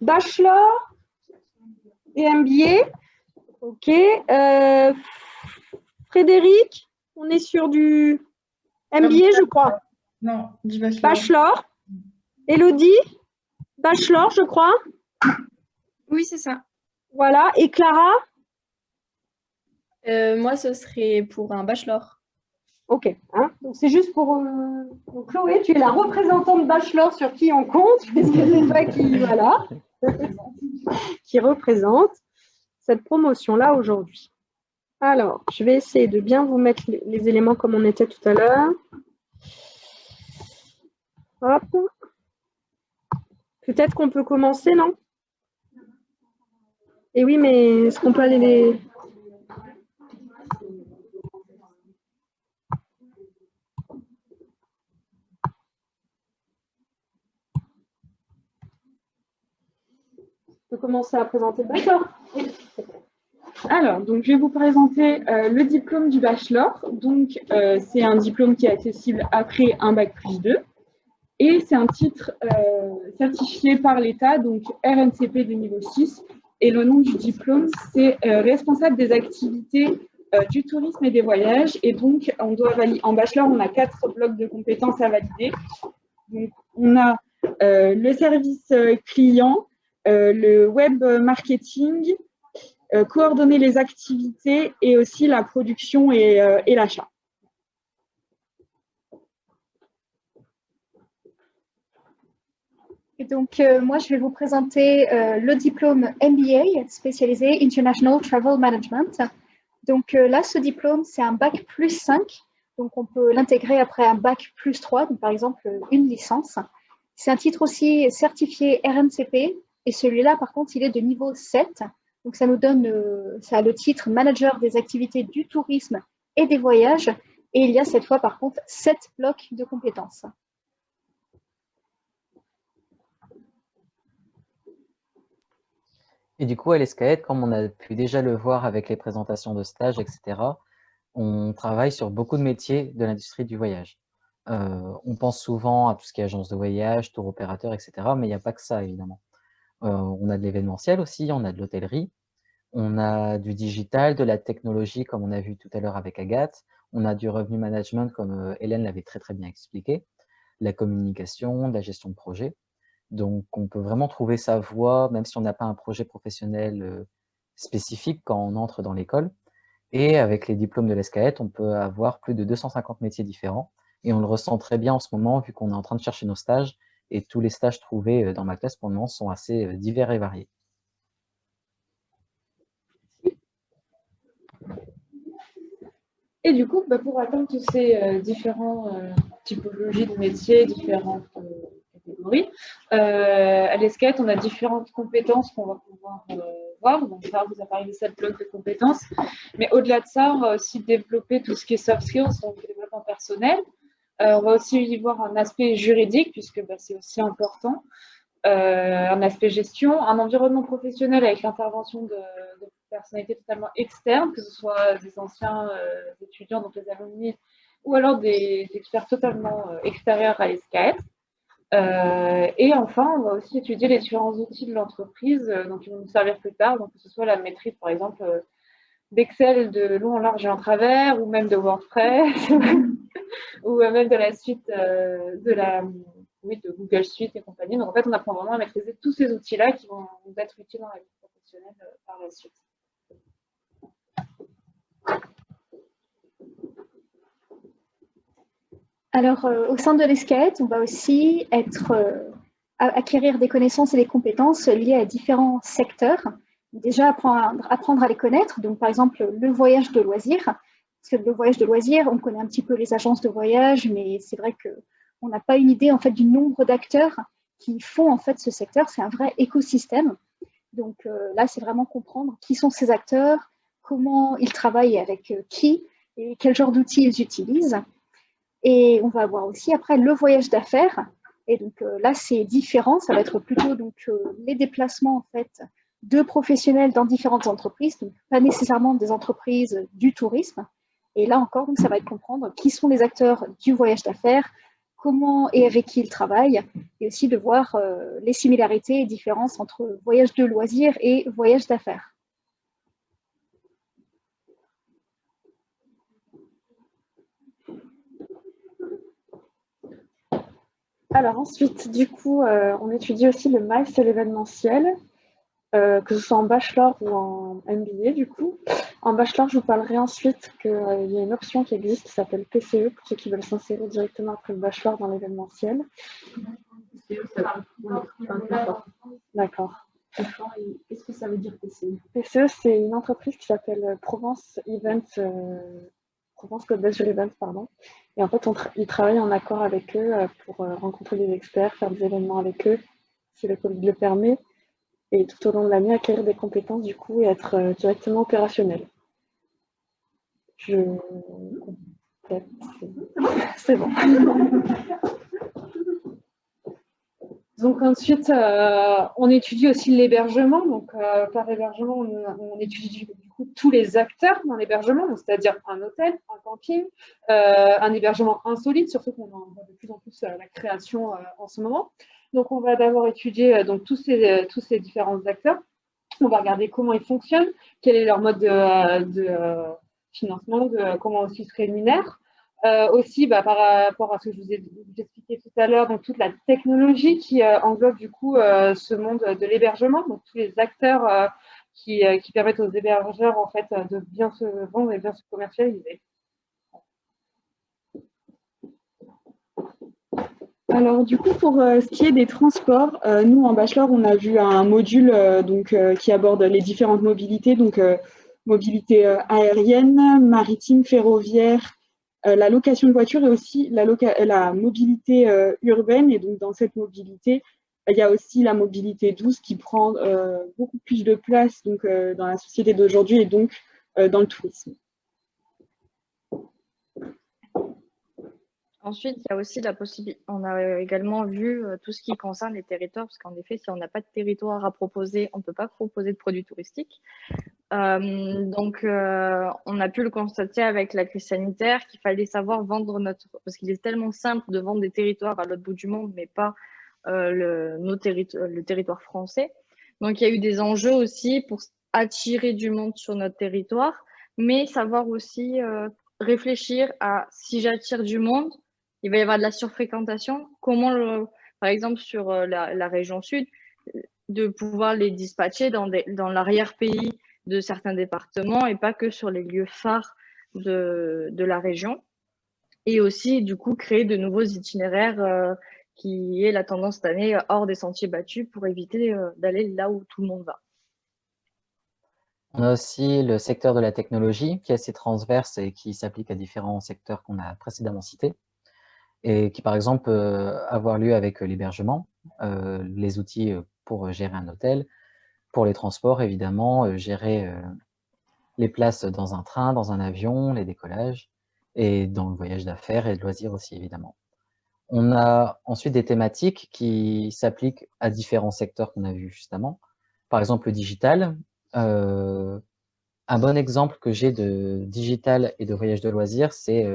Bachelor et MBA. Ok. Frédéric, on est sur du MBA, je crois. Non, du bachelor. Bachelor. Élodie, bachelor, je crois. Oui, c'est ça. Voilà. Et Clara? Moi, ce serait pour un bachelor. Ok. Hein, donc, c'est juste pour... Donc, Chloé, tu es la représentante bachelor sur qui on compte, puisque c'est toi qui, voilà, qui représente cette promotion-là aujourd'hui. Alors, je vais essayer de bien vous mettre les éléments comme on était tout à l'heure. Hop. Peut-être qu'on peut commencer, non? Et oui, mais est-ce qu'on peut aller les... On peut commencer à présenter. D'accord. Alors, donc, je vais vous présenter le diplôme du bachelor. Donc, c'est un diplôme qui est accessible après un bac+2. Et c'est un titre certifié par l'État, donc RNCP de niveau 6. Et le nom du diplôme, c'est responsable des activités du tourisme et des voyages. Et donc, on doit valider. En bachelor, on a 4 blocs de compétences à valider. Donc, on a le service client, le web marketing, coordonner les activités et aussi la production et l'achat. Et donc, moi, je vais vous présenter le diplôme MBA, spécialisé International Travel Management. Donc là, ce diplôme, c'est un bac +5. Donc, on peut l'intégrer après un bac +3, donc par exemple une licence. C'est un titre aussi certifié RNCP. Et celui-là, par contre, il est de niveau 7. Donc, ça nous donne, ça a le titre Manager des activités du tourisme et des voyages. Et il y a cette fois, par contre, 7 blocs de compétences. Et du coup, à l'ESCAET, comme on a pu déjà le voir avec les présentations de stages, etc., on travaille sur beaucoup de métiers de l'industrie du voyage. On pense souvent à tout ce qui est agence de voyage, tour opérateur, etc., mais il n'y a pas que ça, évidemment. On a de l'événementiel aussi, on a de l'hôtellerie, on a du digital, de la technologie, comme on a vu tout à l'heure avec Agathe, on a du revenu management, comme Hélène l'avait très très bien expliqué, la communication, de la gestion de projet. Donc, on peut vraiment trouver sa voie, même si on n'a pas un projet professionnel spécifique quand on entre dans l'école. Et avec les diplômes de l'ESCAET, on peut avoir plus de 250 métiers différents. Et on le ressent très bien en ce moment, vu qu'on est en train de chercher nos stages. Et tous les stages trouvés dans ma classe pour le moment sont assez divers et variés. Et du coup, pour atteindre tous ces différentes typologies de métiers, différentes catégories, à l'ESCAET, on a différentes compétences qu'on va pouvoir voir. Donc là, vous avez parlé de 7 blocs de compétences. Mais au-delà de ça, on va aussi développer tout ce qui est soft skills, donc le développement personnel. On va aussi y voir un aspect juridique, puisque c'est aussi important. Un aspect gestion, un environnement professionnel avec l'intervention de personnalités totalement externes, que ce soit des anciens étudiants, donc les alumni, ou alors des experts totalement extérieurs à l'ESCAET. Et enfin, on va aussi étudier les différents outils de l'entreprise, donc ils vont nous servir plus tard, donc que ce soit la maîtrise, par exemple, d'Excel de long, en large et en travers, ou même de WordPress, ou même de la suite de Google Suite et compagnie. Donc, en fait, on apprend vraiment à maîtriser tous ces outils-là qui vont nous être utiles dans la vie professionnelle par la suite. Alors, au sein de l'ESCAET, on va aussi acquérir des connaissances et des compétences liées à différents secteurs. Déjà, apprendre à les connaître. Donc, par exemple, le voyage de loisirs. Parce que le voyage de loisirs, on connaît un petit peu les agences de voyage, mais c'est vrai qu'on n'a pas une idée en fait du nombre d'acteurs qui font en fait ce secteur. C'est un vrai écosystème. Donc là, c'est vraiment comprendre qui sont ces acteurs, comment ils travaillent avec qui et quel genre d'outils ils utilisent. Et on va avoir aussi après le voyage d'affaires. Et donc là, c'est différent. Ça va être plutôt donc, les déplacements en fait, de professionnels dans différentes entreprises, donc pas nécessairement des entreprises du tourisme. Et là encore, donc, ça va être comprendre qui sont les acteurs du voyage d'affaires, comment et avec qui ils travaillent, et aussi de voir les similarités et différences entre voyage de loisirs et voyage d'affaires. Alors ensuite, du coup, on étudie aussi le MICE et l'événementiel, que ce soit en bachelor ou en MBA du coup. En bachelor, je vous parlerai ensuite qu'il y a une option qui existe qui s'appelle PCE pour ceux qui veulent s'insérer directement après le bachelor dans l'événementiel. D'accord. Qu'est-ce que ça veut dire PCE? PCE, c'est une entreprise qui s'appelle Provence Côte d'Azur Events, pardon. Et en fait, ils travaillent en accord avec eux pour rencontrer des experts, faire des événements avec eux, si le Covid le permet, et tout au long de l'année, acquérir des compétences du coup et être directement opérationnel. C'est bon. Donc ensuite, on étudie aussi l'hébergement. Donc par hébergement, on étudie du coup tous les acteurs dans l'hébergement, c'est-à-dire un hôtel, un camping, un hébergement insolite, surtout qu'on en voit de plus en plus la création en ce moment. Donc on va d'abord étudier donc, tous ces différents acteurs. On va regarder comment ils fonctionnent, quel est leur mode de financement, comment aussi ils se rémunèrent. Aussi, par rapport à ce que je vous ai expliqué tout à l'heure, donc toute la technologie qui englobe du coup ce monde de l'hébergement, donc tous les acteurs qui permettent aux hébergeurs en fait de bien se vendre et bien se commercialiser. Alors du coup, pour ce qui est des transports, nous en bachelor, on a vu un module qui aborde les différentes mobilités, donc mobilité aérienne, maritime, ferroviaire, la location de voitures et aussi la mobilité urbaine. Et donc dans cette mobilité, il y a aussi la mobilité douce qui prend beaucoup plus de place donc, dans la société d'aujourd'hui et donc dans le tourisme. Ensuite, il y a aussi la possibilité, on a également vu tout ce qui concerne les territoires, parce qu'en effet, si on n'a pas de territoire à proposer, on ne peut pas proposer de produits touristiques. Donc, on a pu le constater avec la crise sanitaire qu'il fallait savoir vendre parce qu'il est tellement simple de vendre des territoires à l'autre bout du monde, mais pas le territoire français. Donc, il y a eu des enjeux aussi pour attirer du monde sur notre territoire, mais savoir aussi réfléchir à si j'attire du monde, il va y avoir de la surfréquentation. Comment, par exemple, sur la région sud, de pouvoir les dispatcher dans l'arrière-pays de certains départements et pas que sur les lieux phares de la région. Et aussi, du coup, créer de nouveaux itinéraires qui est la tendance cette année hors des sentiers battus pour éviter d'aller là où tout le monde va. On a aussi le secteur de la technologie qui est assez transverse et qui s'applique à différents secteurs qu'on a précédemment cités et qui, par exemple, peut avoir lieu avec l'hébergement, les outils pour gérer un hôtel, pour les transports, évidemment, gérer les places dans un train, dans un avion, les décollages, et dans le voyage d'affaires et de loisirs aussi, évidemment. On a ensuite des thématiques qui s'appliquent à différents secteurs qu'on a vus justement. Par exemple, le digital. Un bon exemple que j'ai de digital et de voyage de loisirs, c'est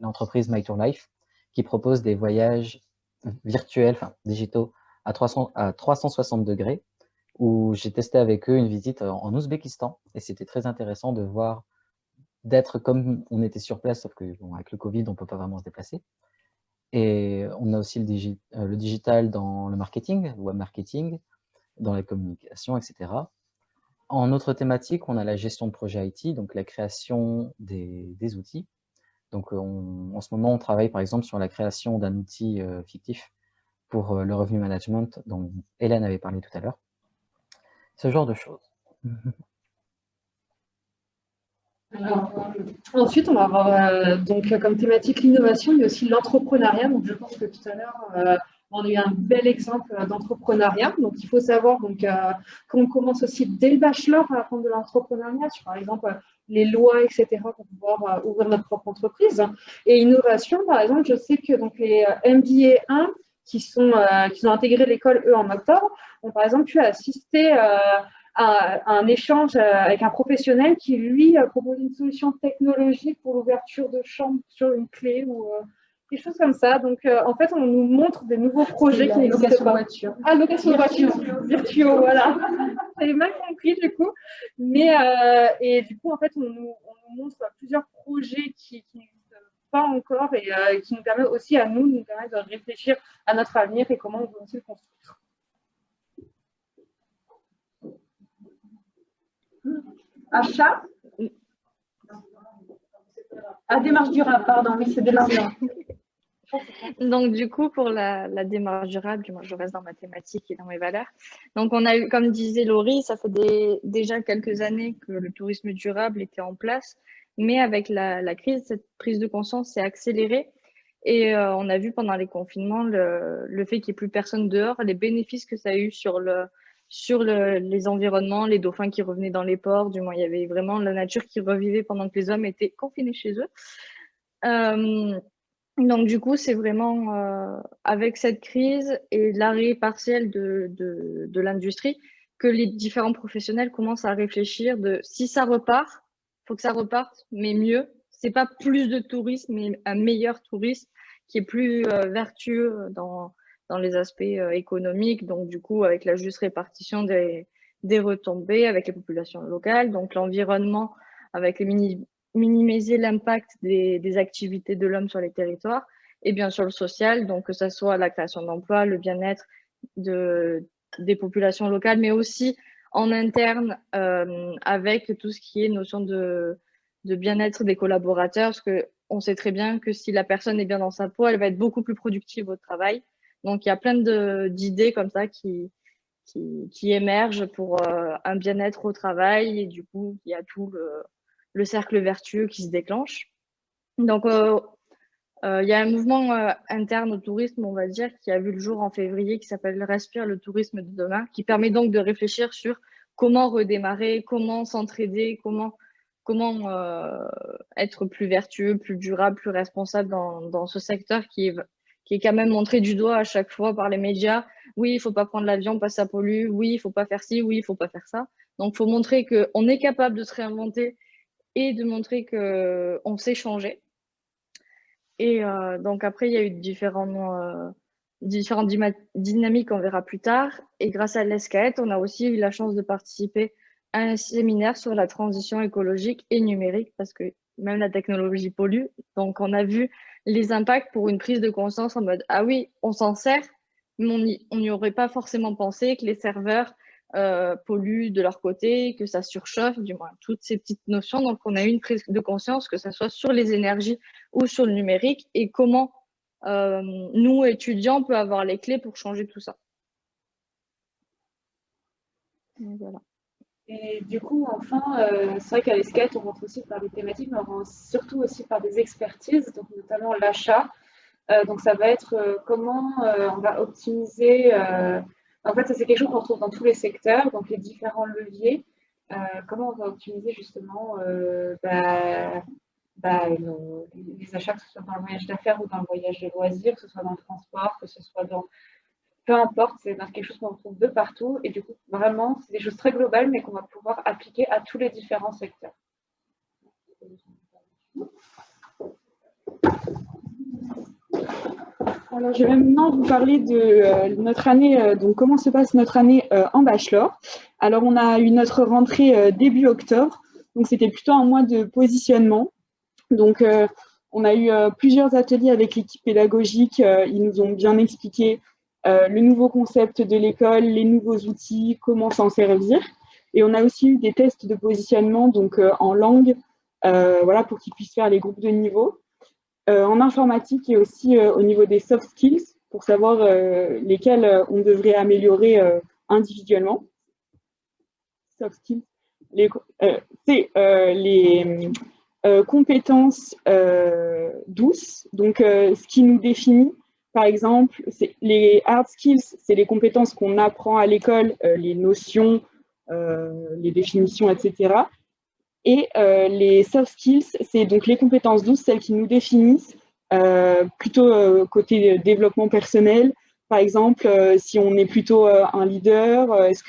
l'entreprise MyTourLife, qui propose des voyages virtuels, enfin digitaux, à 360 degrés, où j'ai testé avec eux une visite en Ouzbékistan, et c'était très intéressant de voir, d'être comme on était sur place, sauf que bon, avec le Covid, on ne peut pas vraiment se déplacer. Et on a aussi le digital dans le marketing, le web marketing, dans la communication, etc. En autre thématique, on a la gestion de projet IT, donc la création des outils. Donc, en ce moment, on travaille par exemple sur la création d'un outil fictif pour le revenu management dont Hélène avait parlé tout à l'heure. Ce genre de choses. Alors, ensuite, on va avoir donc, comme thématique l'innovation, mais aussi l'entrepreneuriat. Donc, je pense que tout à l'heure, on a eu un bel exemple d'entrepreneuriat. Donc, il faut savoir qu'on commence aussi dès le bachelor à apprendre de l'entrepreneuriat, sur par exemple les lois, etc., pour pouvoir ouvrir notre propre entreprise. Et innovation, par exemple, je sais que donc, les MBA 1 qui ont intégré l'école, eux, en octobre, ont par exemple pu assister à un échange avec un professionnel qui, lui, propose une solution technologique pour l'ouverture de chambre sur une clé ou Des choses comme ça. Donc, en fait, on nous montre des nouveaux projets qui n'existent pas. Voiture. Ah, location de voiture. Virtuo, voilà. J'avais mal compris, du coup. Mais, et du coup, en fait, on nous montre plusieurs projets qui n'existent pas encore et qui nous permettent aussi à nous permettent de réfléchir à notre avenir et comment on veut aussi le construire. Achat. Ah, démarche durable, pardon, oui, c'est démarche durable. Donc, du coup, pour la démarche durable, moi, je reste dans ma thématique et dans mes valeurs. Donc, on a eu, comme disait Laurie, ça fait déjà quelques années que le tourisme durable était en place, mais avec la crise, cette prise de conscience s'est accélérée. Et on a vu pendant les confinements le fait qu'il n'y ait plus personne dehors, les bénéfices que ça a eu sur les environnements, les dauphins qui revenaient dans les ports, du moins, il y avait vraiment la nature qui revivait pendant que les hommes étaient confinés chez eux. Donc, du coup, c'est vraiment avec cette crise et l'arrêt partiel de l'industrie que les différents professionnels commencent à réfléchir de si ça repart, il faut que ça reparte, mais mieux. C'est pas plus de tourisme, mais un meilleur tourisme qui est plus vertueux dans les aspects économiques. Donc, du coup, avec la juste répartition des retombées avec les populations locales, donc l'environnement avec les minimiser l'impact des activités de l'homme sur les territoires et bien sûr le social, donc que ce soit la création d'emplois, le bien-être des populations locales, mais aussi en interne avec tout ce qui est notion de bien-être des collaborateurs, parce qu'on sait très bien que si la personne est bien dans sa peau, elle va être beaucoup plus productive au travail. Donc il y a plein d'idées comme ça qui émergent pour un bien-être au travail et du coup il y a tout le cercle vertueux qui se déclenche. Donc, il y a un mouvement interne au tourisme, on va dire, qui a vu le jour en février, qui s'appelle Respire le tourisme de demain, qui permet donc de réfléchir sur comment redémarrer, comment s'entraider, comment être plus vertueux, plus durable, plus responsable dans ce secteur qui est quand même montré du doigt à chaque fois par les médias. Oui, il ne faut pas prendre l'avion parce que ça pollue. Oui, il ne faut pas faire ci. Oui, il ne faut pas faire ça. Donc, il faut montrer qu'on est capable de se réinventer et de montrer qu'on sait changer. Et donc après, il y a eu différentes dynamiques, on verra plus tard. Et grâce à l'ESCAET, on a aussi eu la chance de participer à un séminaire sur la transition écologique et numérique, parce que même la technologie pollue. Donc on a vu les impacts pour une prise de conscience en mode, ah oui, on s'en sert, mais on n'y aurait pas forcément pensé que les serveurs polluent de leur côté, que ça surchauffe, du moins toutes ces petites notions. Donc, on a eu une prise de conscience que ce soit sur les énergies ou sur le numérique et comment nous, étudiants, on peut avoir les clés pour changer tout ça. Donc, voilà. Et du coup, enfin, c'est vrai qu'à l'ESCAET, on rentre aussi par des thématiques, mais on rentre surtout aussi par des expertises, donc notamment l'achat. Donc, ça va être comment on va optimiser. En fait, ça, c'est quelque chose qu'on retrouve dans tous les secteurs, donc les différents leviers. Comment on va optimiser justement les achats, que ce soit dans le voyage d'affaires ou dans le voyage de loisirs, que ce soit dans le transport, que ce soit dans... Peu importe, c'est quelque chose qu'on retrouve de partout. Et du coup, vraiment, c'est des choses très globales, mais qu'on va pouvoir appliquer à tous les différents secteurs. Alors, je vais maintenant vous parler de notre année, donc comment se passe notre année en bachelor. Alors, on a eu notre rentrée début octobre, donc c'était plutôt un mois de positionnement. Donc, on a eu plusieurs ateliers avec l'équipe pédagogique, ils nous ont bien expliqué le nouveau concept de l'école, les nouveaux outils, comment s'en servir. Et on a aussi eu des tests de positionnement donc en langue, voilà, pour qu'ils puissent faire les groupes de niveau. En informatique et aussi au niveau des soft skills, pour savoir lesquels on devrait améliorer individuellement. Soft skills, c'est les compétences douces, donc ce qui nous définit, par exemple, les hard skills, c'est les compétences qu'on apprend à l'école, les notions, les définitions, etc. Et les soft skills, c'est donc les compétences douces, celles qui nous définissent, plutôt côté développement personnel. Par exemple, si on est plutôt un leader, est-ce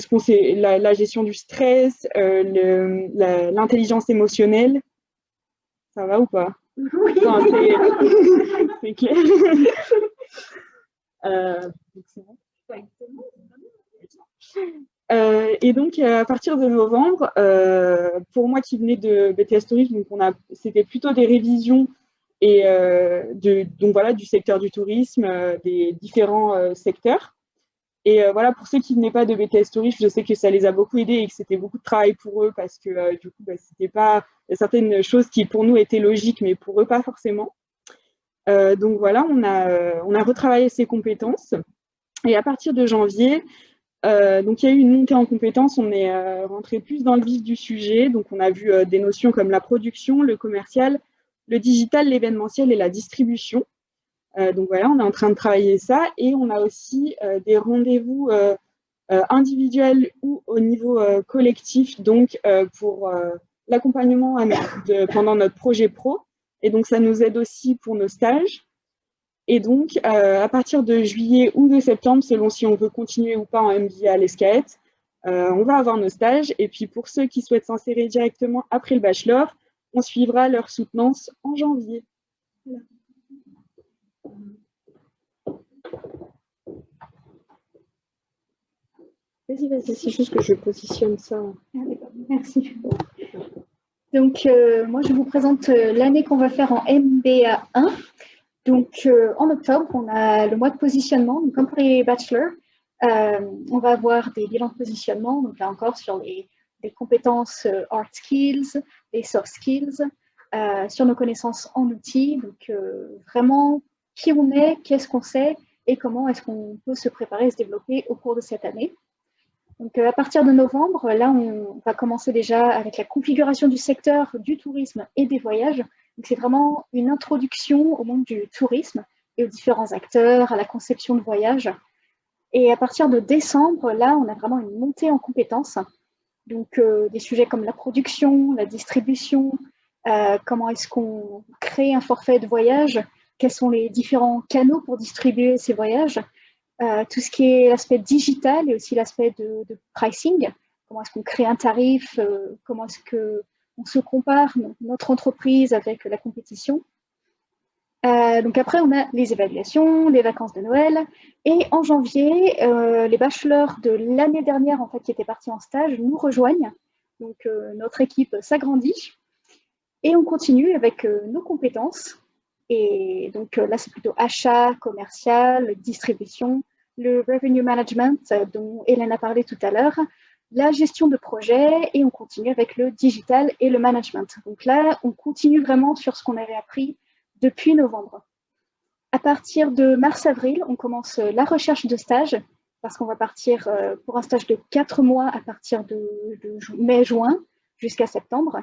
qu'on sait la gestion du stress, l'intelligence émotionnelle, ça va ou pas? Oui. Enfin, c'est clair. C'est bon. Et donc, à partir de novembre, pour moi qui venais de BTS Tourisme, donc c'était plutôt des révisions et donc voilà, du secteur du tourisme, des différents secteurs. Et voilà, pour ceux qui venaient pas de BTS Tourisme, je sais que ça les a beaucoup aidés et que c'était beaucoup de travail pour eux parce que du coup, c'était pas certaines choses qui pour nous étaient logiques, mais pour eux pas forcément. Donc voilà, on a retravaillé ces compétences. Et à partir de janvier, donc il y a eu une montée en compétences, on est rentré plus dans le vif du sujet. Donc on a vu des notions comme la production, le commercial, le digital, l'événementiel et la distribution. Donc voilà, on est en train de travailler ça et on a aussi des rendez-vous individuels ou au niveau collectif, donc pour l'accompagnement pendant notre projet pro. Et donc ça nous aide aussi pour nos stages. Et donc, à partir de juillet ou de septembre, selon si on veut continuer ou pas en MBA à l'ESCAET, on va avoir nos stages. Et puis, pour ceux qui souhaitent s'insérer directement après le bachelor, on suivra leur soutenance en janvier. Voilà. Vas-y, c'est juste que je positionne ça. Ah, d'accord, merci. Donc, moi, je vous présente l'année qu'on va faire en MBA 1. Donc, en octobre, on a le mois de positionnement. Donc, comme pour les bachelors, on va avoir des bilans de positionnement. Donc, là encore, sur les compétences hard skills, les soft skills, sur nos connaissances en outils. Donc, vraiment, qui on est, qu'est-ce qu'on sait et comment est-ce qu'on peut se préparer et se développer au cours de cette année. Donc, à partir de novembre, là, on va commencer déjà avec la configuration du secteur du tourisme et des voyages. Donc, c'est vraiment une introduction au monde du tourisme et aux différents acteurs, à la conception de voyages. Et à partir de décembre, là, on a vraiment une montée en compétences. Donc, des sujets comme la production, la distribution, comment est-ce qu'on crée un forfait de voyage, quels sont les différents canaux pour distribuer ces voyages, tout ce qui est l'aspect digital et aussi l'aspect de pricing, comment est-ce qu'on crée un tarif, comment est-ce qu'on se compare notre entreprise avec la compétition. Donc après, on a les évaluations, les vacances de Noël. Et en janvier, les bachelors de l'année dernière, en fait, qui étaient partis en stage, nous rejoignent. Donc notre équipe s'agrandit. Et on continue avec nos compétences. Et donc là, c'est plutôt achat, commercial, distribution, le revenue management dont Hélène a parlé tout à l'heure, la gestion de projet et on continue avec le digital et le management. Donc là, on continue vraiment sur ce qu'on avait appris depuis novembre. À partir de mars-avril, on commence la recherche de stage parce qu'on va partir pour un stage de 4 mois à partir de mai-juin jusqu'à septembre.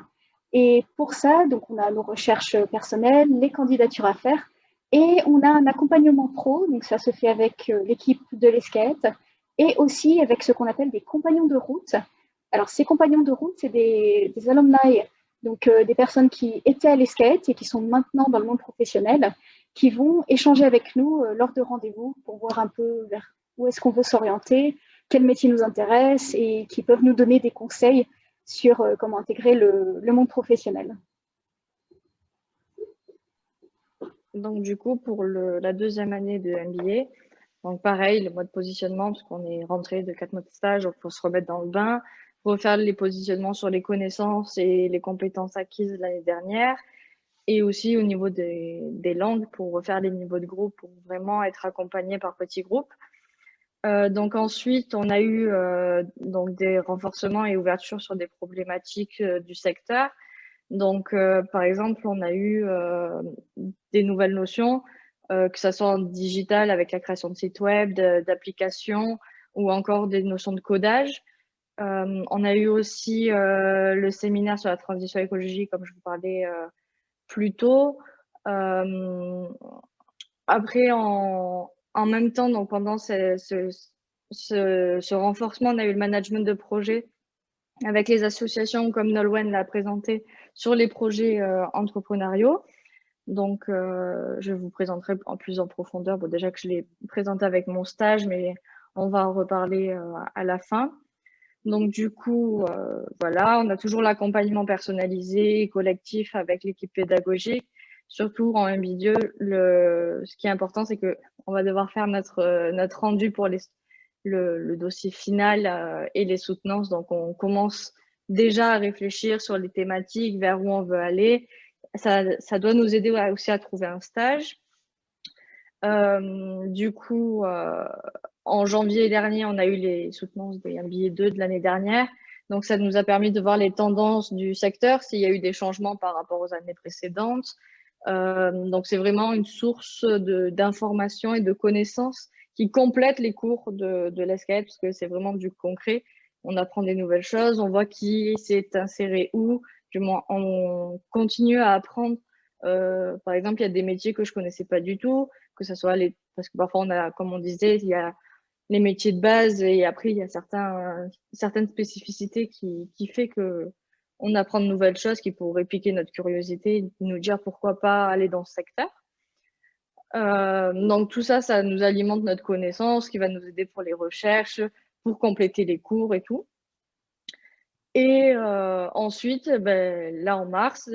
Et pour ça, donc on a nos recherches personnelles, les candidatures à faire et on a un accompagnement pro. Donc ça se fait avec l'équipe de l'ESCAET et aussi avec ce qu'on appelle des compagnons de route. Alors ces compagnons de route, c'est des alumni, donc des personnes qui étaient à l'ESCAET et qui sont maintenant dans le monde professionnel, qui vont échanger avec nous lors de rendez-vous pour voir un peu vers où est-ce qu'on veut s'orienter, quel métier nous intéresse et qui peuvent nous donner des conseils sur comment intégrer le monde professionnel. Donc, du coup, pour la deuxième année de MBA, donc pareil, le mois de positionnement, parce qu'on est rentré de 4 mois de stage, donc il faut se remettre dans le bain, refaire les positionnements sur les connaissances et les compétences acquises l'année dernière, et aussi au niveau des langues, pour refaire les niveaux de groupe, pour vraiment être accompagné par petits groupes. Donc ensuite, on a eu donc des renforcements et ouvertures sur des problématiques du secteur. Donc, par exemple, on a eu des nouvelles notions, que ce soit en digital avec la création de sites web, d'applications ou encore des notions de codage. On a eu aussi le séminaire sur la transition écologique, comme je vous parlais plus tôt. Après, en même temps, donc pendant ce renforcement, on a eu le management de projet avec les associations comme Nolwenn l'a présenté sur les projets entrepreneuriaux. Donc, je vous présenterai en plus en profondeur. Bon, déjà que je l'ai présenté avec mon stage, mais on va en reparler à la fin. Donc, du coup, voilà, on a toujours l'accompagnement personnalisé et collectif avec l'équipe pédagogique surtout en MBA2, ce qui est important, c'est qu'on va devoir faire notre rendu pour le dossier final et les soutenances. Donc, on commence déjà à réfléchir sur les thématiques, vers où on veut aller. Ça doit nous aider aussi à trouver un stage. Du coup, en janvier dernier, on a eu les soutenances des MBA2 de l'année dernière. Donc, ça nous a permis de voir les tendances du secteur, s'il y a eu des changements par rapport aux années précédentes. Donc, c'est vraiment une source d'informations et de connaissances qui complète les cours de l'ESCAET, parce que c'est vraiment du concret. On apprend des nouvelles choses, on voit qui s'est inséré où. Du moins, on continue à apprendre. Par exemple, il y a des métiers que je connaissais pas du tout, que ce soit parce que parfois on a, comme on disait, il y a les métiers de base et après il y a certaines spécificités qui fait que on apprend de nouvelles choses qui pourraient piquer notre curiosité, nous dire pourquoi pas aller dans ce secteur. Donc tout ça, ça nous alimente notre connaissance, qui va nous aider pour les recherches, pour compléter les cours et tout. Et ensuite, là en mars,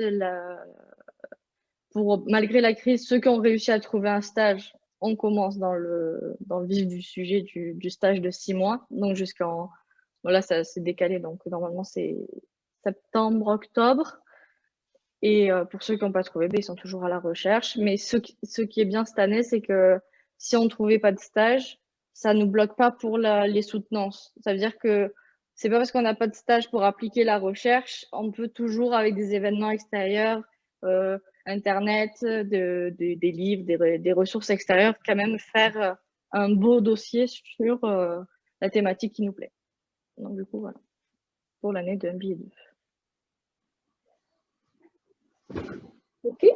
malgré la crise, ceux qui ont réussi à trouver un stage, on commence dans le vif du sujet du stage de 6 mois. Donc voilà, ça s'est décalé. Donc normalement, c'est septembre, octobre. Et pour ceux qui n'ont pas trouvé, ils sont toujours à la recherche. Mais ce qui est bien cette année, c'est que si on ne trouvait pas de stage, ça ne nous bloque pas pour les soutenances. Ça veut dire que c'est pas parce qu'on n'a pas de stage pour appliquer la recherche, on peut toujours, avec des événements extérieurs, Internet, des livres, des ressources extérieures, quand même faire un beau dossier sur la thématique qui nous plaît. Donc du coup, voilà, pour l'année de MBA2. Ok.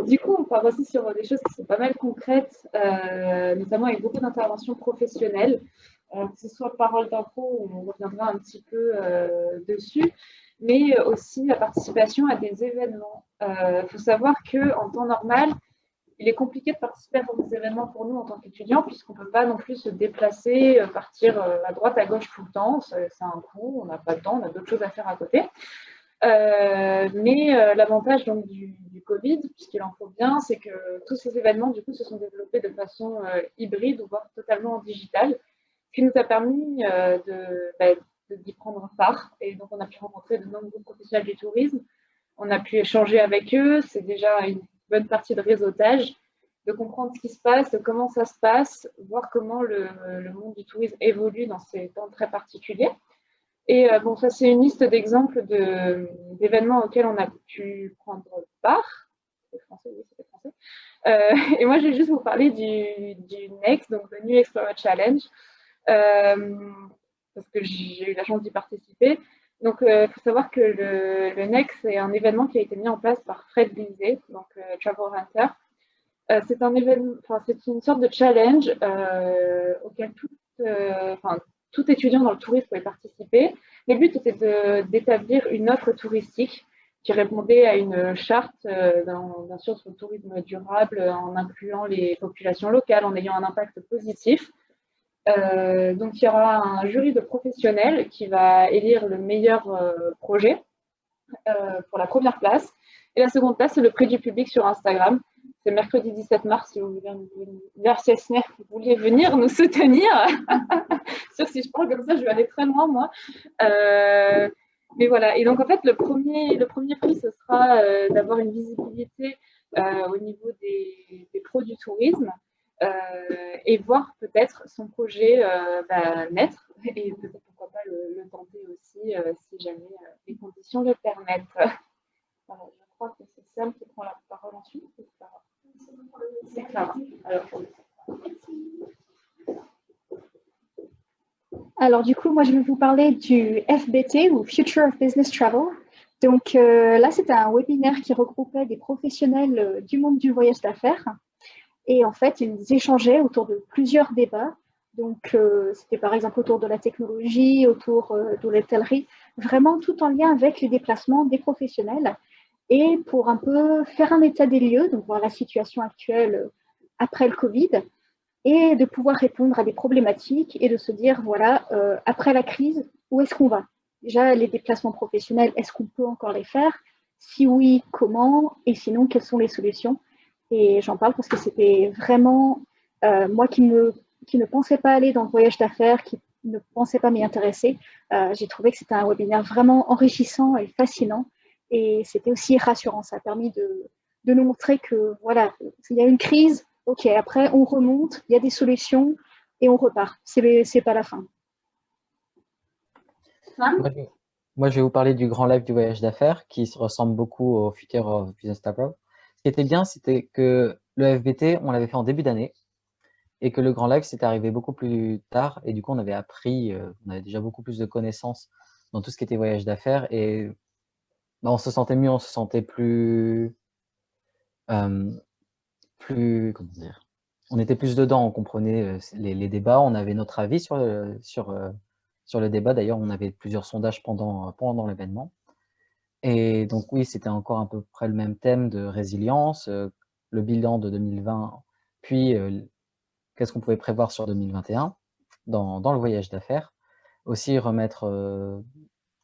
Du coup, on part aussi sur des choses qui sont pas mal concrètes, notamment avec beaucoup d'interventions professionnelles, que ce soit parole d'impro, on reviendra un petit peu dessus, mais aussi la participation à des événements. Il faut savoir qu'en temps normal, il est compliqué de participer à des événements pour nous en tant qu'étudiants, puisqu'on ne peut pas non plus se déplacer, partir à droite, à gauche tout le temps. C'est un coût, on n'a pas le temps, on a d'autres choses à faire à côté. Mais l'avantage donc du Covid, puisqu'il en faut bien, c'est que tous ces événements du coup se sont développés de façon hybride ou voire totalement en digital, ce qui nous a permis d'y prendre part. Et donc on a pu rencontrer de nombreux professionnels du tourisme, on a pu échanger avec eux, c'est déjà une bonne partie de réseautage, de comprendre ce qui se passe, de comment ça se passe, voir comment le monde du tourisme évolue dans ces temps très particuliers. Et bon, ça, c'est une liste d'exemples d'événements auxquels on a pu prendre part. C'était français, oui, c'était français. Et moi, je vais juste vous parler du NEXT, donc le New Explorer Challenge, parce que j'ai eu la chance d'y participer. Donc, il faut savoir que le NEXT, c'est un événement qui a été mis en place par Fred Blizzet, donc Travel Hunter. C'est un événement, c'est une sorte de challenge auquel tout étudiant dans le tourisme pouvait participer. Le but était d'établir une offre touristique qui répondait à une charte, bien sûr, sur le tourisme durable, en incluant les populations locales, en ayant un impact positif. Donc, il y aura un jury de professionnels qui va élire le meilleur projet pour la première place. Et la seconde place, c'est le prix du public sur Instagram. C'est mercredi 17 mars, si vous vouliez venir nous soutenir. Sûr, si je parle comme ça, je vais aller très loin, moi. Mais voilà. Et donc, en fait, le premier prix, ce sera d'avoir une visibilité au niveau des pros du tourisme et voir peut-être son projet naître. Et peut-être, pourquoi pas, le tenter aussi, si jamais les conditions le permettent. Alors, je crois que c'est Sam qui prend la parole ensuite. C'est Clara. Alors, du coup, moi, je vais vous parler du FBT ou Future of Business Travel. Donc là, c'était un webinaire qui regroupait des professionnels du monde du voyage d'affaires. Et en fait, ils échangeaient autour de plusieurs débats. Donc, c'était par exemple autour de la technologie, autour de l'hôtellerie, vraiment tout en lien avec les déplacements des professionnels. Et pour un peu faire un état des lieux, donc voir la situation actuelle après le Covid, et de pouvoir répondre à des problématiques et de se dire, voilà, après la crise, où est-ce qu'on va? Déjà, les déplacements professionnels, est-ce qu'on peut encore les faire? Si oui, comment? Et sinon, quelles sont les solutions? Et j'en parle parce que c'était vraiment moi qui ne pensais pas aller dans le voyage d'affaires, qui ne pensais pas m'y intéresser. J'ai trouvé que c'était un webinaire vraiment enrichissant et fascinant. Et c'était aussi rassurant. Ça a permis de nous montrer que voilà, il y a une crise, ok, après on remonte, il y a des solutions et on repart. C'est pas la fin. Moi, je vais vous parler du grand live du voyage d'affaires qui se ressemble beaucoup au Future of Business Travel. Ce qui était bien, c'était que le FBT, on l'avait fait en début d'année et que le grand live, c'était arrivé beaucoup plus tard. Et du coup, on avait appris, on avait déjà beaucoup plus de connaissances dans tout ce qui était voyage d'affaires et bah, on se sentait mieux, on se sentait plus, comment dire, on était plus dedans, on comprenait les débats, on avait notre avis sur le débat. D'ailleurs, on avait plusieurs sondages pendant l'événement. Et donc oui, c'était encore à peu près le même thème de résilience, le bilan de 2020, puis qu'est-ce qu'on pouvait prévoir sur 2021 dans le voyage d'affaires. Aussi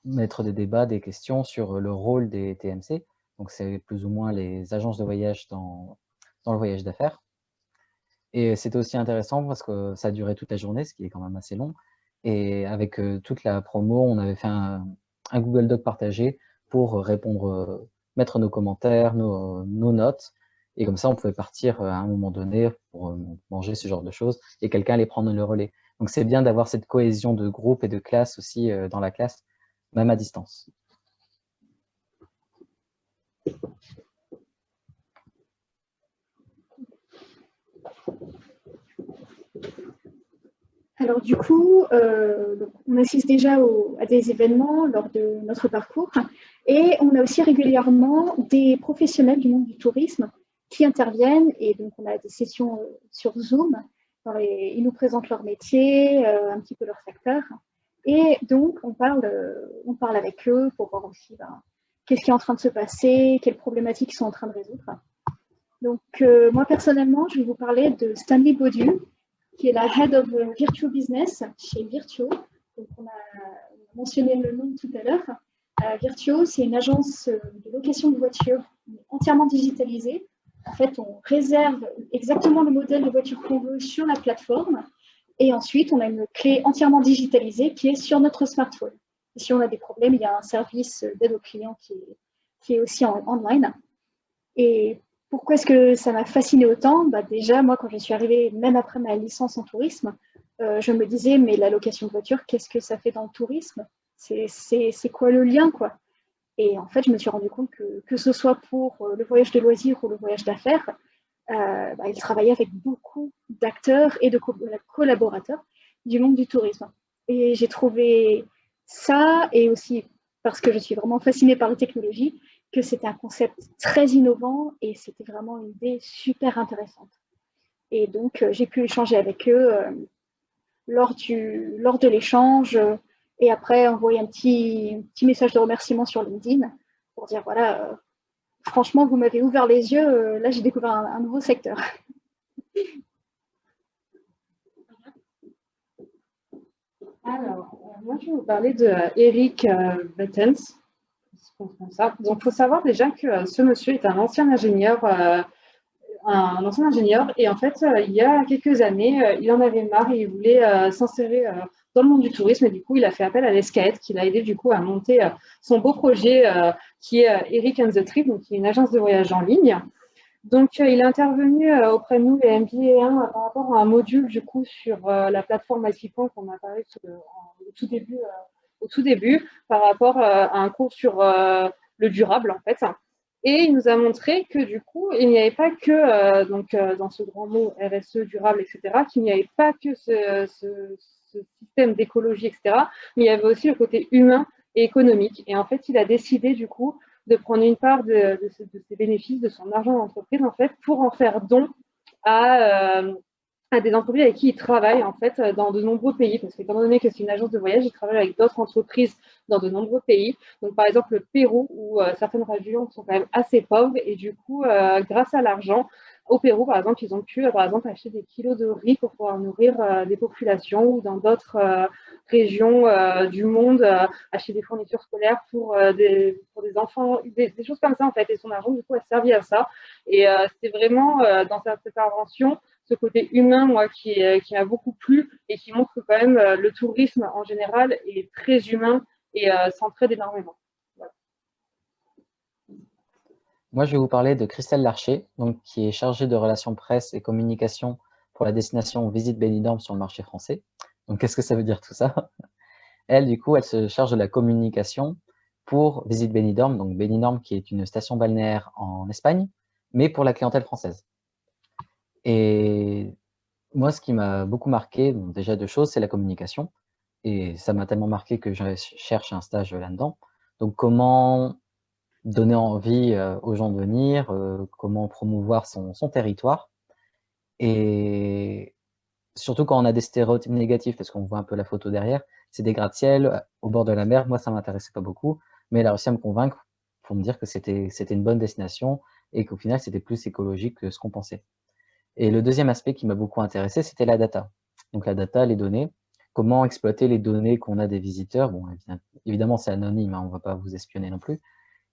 mettre des débats, des questions sur le rôle des TMC. Donc c'est plus ou moins les agences de voyage dans le voyage d'affaires. Et c'était aussi intéressant parce que ça durait toute la journée, ce qui est quand même assez long. Et avec toute la promo, on avait fait un Google Doc partagé pour répondre, mettre nos commentaires, nos notes. Et comme ça, on pouvait partir à un moment donné pour manger ce genre de choses et quelqu'un allait prendre le relais. Donc c'est bien d'avoir cette cohésion de groupe et de classe aussi dans la classe, même à distance. Alors du coup, on assiste déjà à des événements lors de notre parcours et on a aussi régulièrement des professionnels du monde du tourisme qui interviennent et donc on a des sessions sur Zoom. Ils nous présentent leur métier, un petit peu leur secteur et donc on parle avec eux pour voir aussi qu'est-ce qui est en train de se passer, quelles problématiques ils sont en train de résoudre. Donc moi personnellement, je vais vous parler de Stanley Baudu, qui est la Head of Virtuo Business chez Virtuo. Donc, on a mentionné le nom tout à l'heure. Virtuo, c'est une agence de location de voitures entièrement digitalisée. En fait, on réserve exactement le modèle de voiture qu'on veut sur la plateforme. Et ensuite, on a une clé entièrement digitalisée qui est sur notre smartphone. Et si on a des problèmes, il y a un service d'aide aux clients qui est aussi online. Et pourquoi est-ce que ça m'a fascinée autant? Déjà, moi, quand je suis arrivée, même après ma licence en tourisme, je me disais, mais la location de voiture, qu'est-ce que ça fait dans le tourisme? C'est quoi le lien, quoi? Et en fait, je me suis rendu compte que ce soit pour le voyage de loisirs ou le voyage d'affaires, ils travaillaient avec beaucoup d'acteurs et de collaborateurs du monde du tourisme. Et j'ai trouvé ça, et aussi parce que je suis vraiment fascinée par la technologie, que c'était un concept très innovant et c'était vraiment une idée super intéressante. Et donc, j'ai pu échanger avec eux lors de l'échange et après envoyer un petit message de remerciement sur LinkedIn pour dire, voilà, franchement, vous m'avez ouvert les yeux, là, j'ai découvert un nouveau secteur. Alors, moi, je vais vous parler de Eric Bettens. Donc, il faut savoir déjà que ce monsieur est un ancien ingénieur et en fait, il y a quelques années, il en avait marre et il voulait s'insérer dans le monde du tourisme et du coup, il a fait appel à l'ESCAET qui l'a aidé du coup à monter son beau projet qui est Eric and the Trip, donc qui est une agence de voyage en ligne. Donc, il est intervenu auprès de nous, les MBA1, par rapport à un module du coup sur la plateforme MyFitPoint qu'on a parlé au tout début, par rapport à un cours sur le durable en fait. Et il nous a montré que du coup, il n'y avait pas que, dans ce grand mot RSE, durable, etc., qu'il n'y avait pas que ce système d'écologie, etc., mais il y avait aussi le côté humain et économique. Et en fait, il a décidé du coup de prendre une part de ses bénéfices, de son argent d'entreprise, en fait, pour en faire don à des entreprises avec qui il travaille en fait dans de nombreux pays, parce qu'étant donné que c'est une agence de voyage, il travaille avec d'autres entreprises dans de nombreux pays. Donc par exemple le Pérou, où certaines régions sont quand même assez pauvres, et du coup, grâce à l'argent, au Pérou, par exemple, ils ont pu, par exemple, acheter des kilos de riz pour pouvoir nourrir des populations, ou dans d'autres régions du monde, acheter des fournitures scolaires pour des enfants, des choses comme ça, en fait. Et son argent, du coup, a servi à ça. Et c'est vraiment, dans cette intervention, ce côté humain, moi, qui m'a beaucoup plu et qui montre que, quand même, le tourisme, en général, est très humain et s'entraide énormément. Voilà. Moi, je vais vous parler de Christelle Larcher, donc, qui est chargée de relations presse et communication pour la destination Visite Benidorm sur le marché français. Donc, qu'est-ce que ça veut dire tout ça? Elle, du coup, elle se charge de la communication pour Visite Benidorm, donc Benidorm qui est une station balnéaire en Espagne, mais pour la clientèle française. Et moi, ce qui m'a beaucoup marqué, donc déjà deux choses, c'est la communication. Et ça m'a tellement marqué que je cherche un stage là-dedans. Donc, comment donner envie aux gens de venir, comment promouvoir son territoire. Et surtout quand on a des stéréotypes négatifs, parce qu'on voit un peu la photo derrière, c'est des gratte-ciel au bord de la mer. Moi, ça ne m'intéressait pas beaucoup, mais elle a réussi à me convaincre pour me dire que c'était une bonne destination et qu'au final, c'était plus écologique que ce qu'on pensait. Et le deuxième aspect qui m'a beaucoup intéressé, c'était la data. Donc la data, les données, comment exploiter les données qu'on a des visiteurs. Bon, évidemment, c'est anonyme, hein, on ne va pas vous espionner non plus.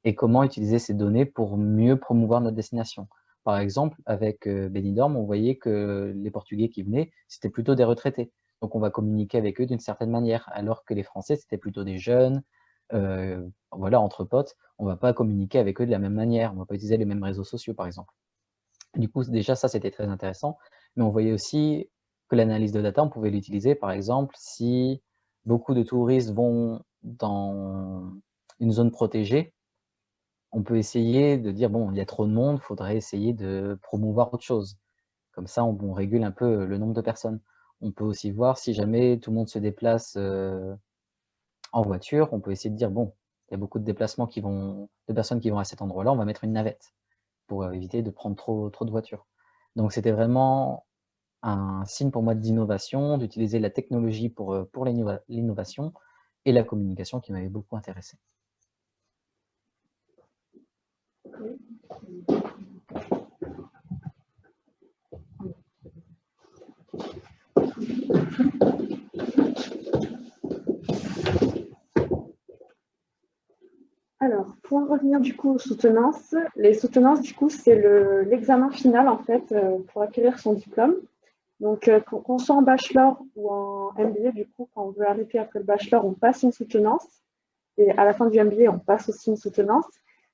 Et comment utiliser ces données pour mieux promouvoir notre destination. Par exemple, avec Benidorm, on voyait que les Portugais qui venaient, c'était plutôt des retraités. Donc, on va communiquer avec eux d'une certaine manière, alors que les Français, c'était plutôt des jeunes, voilà, entre potes. On ne va pas communiquer avec eux de la même manière. On ne va pas utiliser les mêmes réseaux sociaux, par exemple. Du coup, déjà, ça, c'était très intéressant. Mais on voyait aussi que l'analyse de data, on pouvait l'utiliser, par exemple, si beaucoup de touristes vont dans une zone protégée, on peut essayer de dire, bon, il y a trop de monde, il faudrait essayer de promouvoir autre chose. Comme ça, on régule un peu le nombre de personnes. On peut aussi voir si jamais tout le monde se déplace en voiture, on peut essayer de dire, bon, il y a beaucoup de déplacements de personnes qui vont à cet endroit-là, on va mettre une navette pour éviter de prendre trop de voitures. Donc, c'était vraiment un signe pour moi d'innovation, d'utiliser la technologie pour l'innovation et la communication qui m'avait beaucoup intéressé. Alors, pour en revenir du coup aux soutenances, les soutenances, du coup, c'est l'examen final, en fait, pour acquérir son diplôme. Donc, qu'on soit en bachelor ou en MBA, du coup, quand on veut arrêter après le bachelor, on passe une soutenance. Et à la fin du MBA, on passe aussi une soutenance.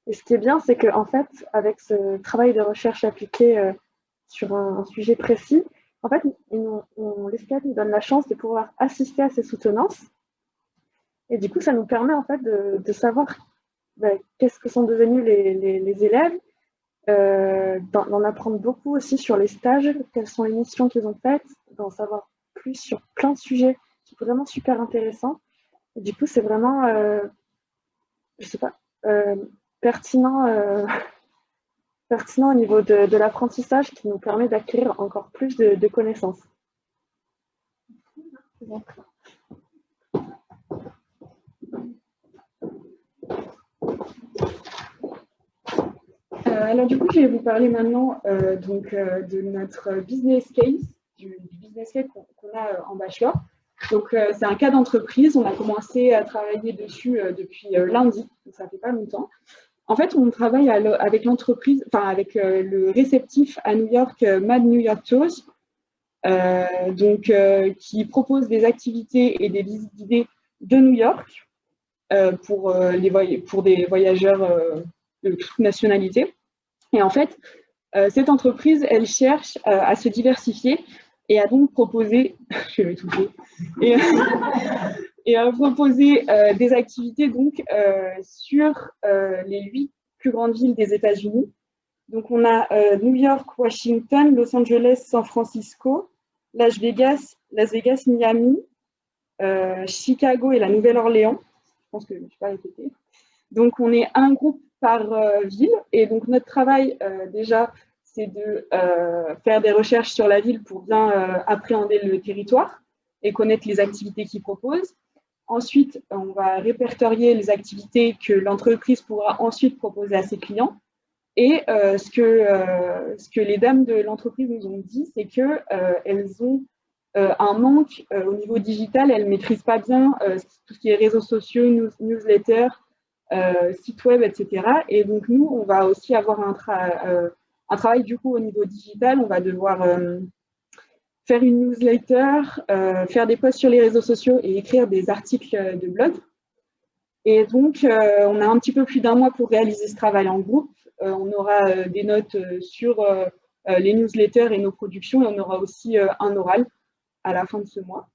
Et ce qui est bien, c'est qu'en fait, avec ce travail de recherche appliqué sur un sujet précis, en fait, l'ESCAD nous donne la chance de pouvoir assister à ces soutenances. Et du coup, ça nous permet en fait de savoir qu'est-ce que sont devenus les élèves, d'en apprendre beaucoup aussi sur les stages, quelles sont les missions qu'ils ont faites, d'en savoir plus sur plein de sujets qui sont vraiment super intéressants. Et du coup, c'est vraiment, je sais pas, pertinent au niveau de l'apprentissage qui nous permet d'acquérir encore plus de connaissances. Alors du coup, je vais vous parler maintenant de notre business case, du business case qu'on a en bachelor. Donc c'est un cas d'entreprise, on a commencé à travailler dessus depuis lundi, donc ça fait pas longtemps. En fait, on travaille avec l'entreprise, enfin avec le réceptif à New York, Mad New York Tours, qui propose des activités et des visites guidées de New York pour des voyageurs de toute nationalité. Et en fait, cette entreprise, elle cherche à se diversifier et a donc proposé, je vais m'étouffer, et a proposé des activités donc sur les 8 plus grandes villes des États-Unis. Donc on a New York, Washington, Los Angeles, San Francisco, Las Vegas, Miami, Chicago et la Nouvelle-Orléans. Je pense que je ne vais pas répéter. Donc on est un groupe par ville et donc notre travail déjà c'est de faire des recherches sur la ville pour bien appréhender le territoire et connaître les activités qu'ils proposent. Ensuite, on va répertorier les activités que l'entreprise pourra ensuite proposer à ses clients. Et ce que les dames de l'entreprise nous ont dit, c'est qu'elles ont un manque au niveau digital. Elles ne maîtrisent pas bien tout ce qui est réseaux sociaux, newsletters, sites web, etc. Et donc, nous, on va aussi avoir un travail du coup au niveau digital. On va devoir faire une newsletter, faire des posts sur les réseaux sociaux et écrire des articles de blog. Et donc, on a un petit peu plus d'un mois pour réaliser ce travail en groupe. On aura des notes sur les newsletters et nos productions, et on aura aussi un oral à la fin de ce mois.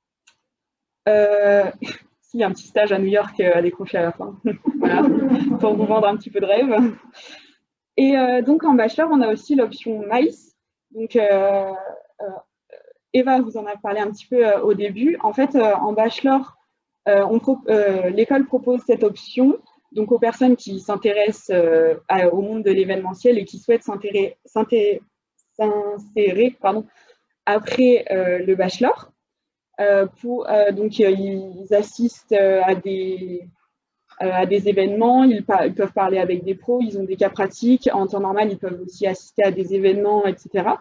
Il y a un petit stage à New York à décrocher à la fin, voilà, pour vous vendre un petit peu de rêve. Et donc, en bachelor, on a aussi l'option MICE. Donc, Eva vous en a parlé un petit peu au début. En fait, en bachelor, l'école propose cette option donc aux personnes qui s'intéressent au monde de l'événementiel et qui souhaitent s'insérer après le bachelor. Donc, ils assistent à des événements, ils peuvent parler avec des pros, ils ont des cas pratiques. En temps normal, ils peuvent aussi assister à des événements, etc.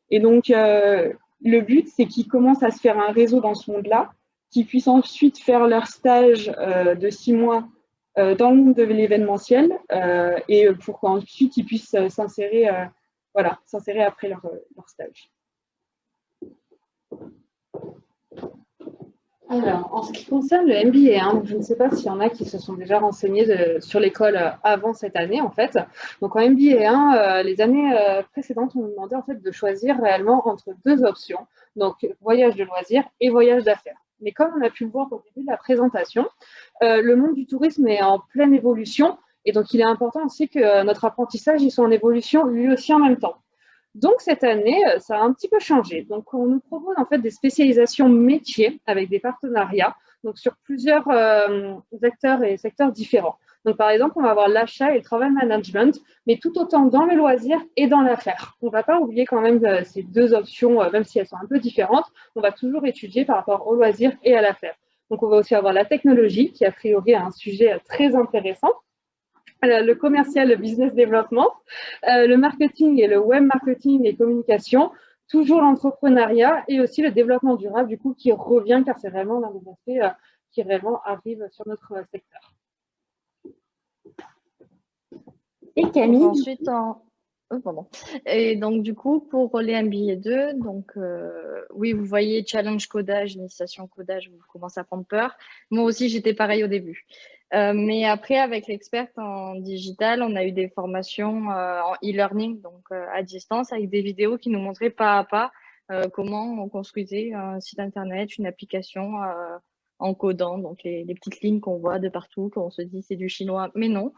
Et donc, le but, c'est qu'ils commencent à se faire un réseau dans ce monde-là, qu'ils puissent ensuite faire leur stage de 6 mois dans le monde de l'événementiel et pour qu'ensuite ils puissent s'insérer après leur stage. Alors, en ce qui concerne le MBA, je ne sais pas s'il y en a qui se sont déjà renseignés sur l'école avant cette année, en fait. Donc, en MBA, les années précédentes, on nous demandait en fait de choisir réellement entre 2 options, donc voyage de loisirs et voyage d'affaires. Mais comme on a pu le voir au début de la présentation, le monde du tourisme est en pleine évolution et donc il est important aussi que notre apprentissage soit en évolution lui aussi en même temps. Donc, cette année, ça a un petit peu changé. Donc, on nous propose en fait des spécialisations métiers avec des partenariats, donc sur plusieurs acteurs et secteurs différents. Donc, par exemple, on va avoir l'achat et le travel management, mais tout autant dans le loisir et dans l'affaire. On ne va pas oublier quand même ces 2 options, même si elles sont un peu différentes, on va toujours étudier par rapport au loisir et à l'affaire. Donc, on va aussi avoir la technologie, qui a priori est un sujet très intéressant. Le commercial, le business développement, le marketing et le web marketing et communication, toujours l'entrepreneuriat et aussi le développement durable, du coup, qui revient car c'est vraiment l'un des aspects qui réellement arrive sur notre secteur. Et Camille? Ensuite, pardon. Et donc, du coup, pour les MBA 2, donc, oui, vous voyez challenge codage, initiation codage, vous commencez à prendre peur. Moi aussi, j'étais pareil au début. Mais après, avec l'experte en digital, on a eu des formations en e-learning, donc à distance, avec des vidéos qui nous montraient pas à pas comment on construisait un site internet, une application en codant, donc les petites lignes qu'on voit de partout, qu'on se dit c'est du chinois, mais non.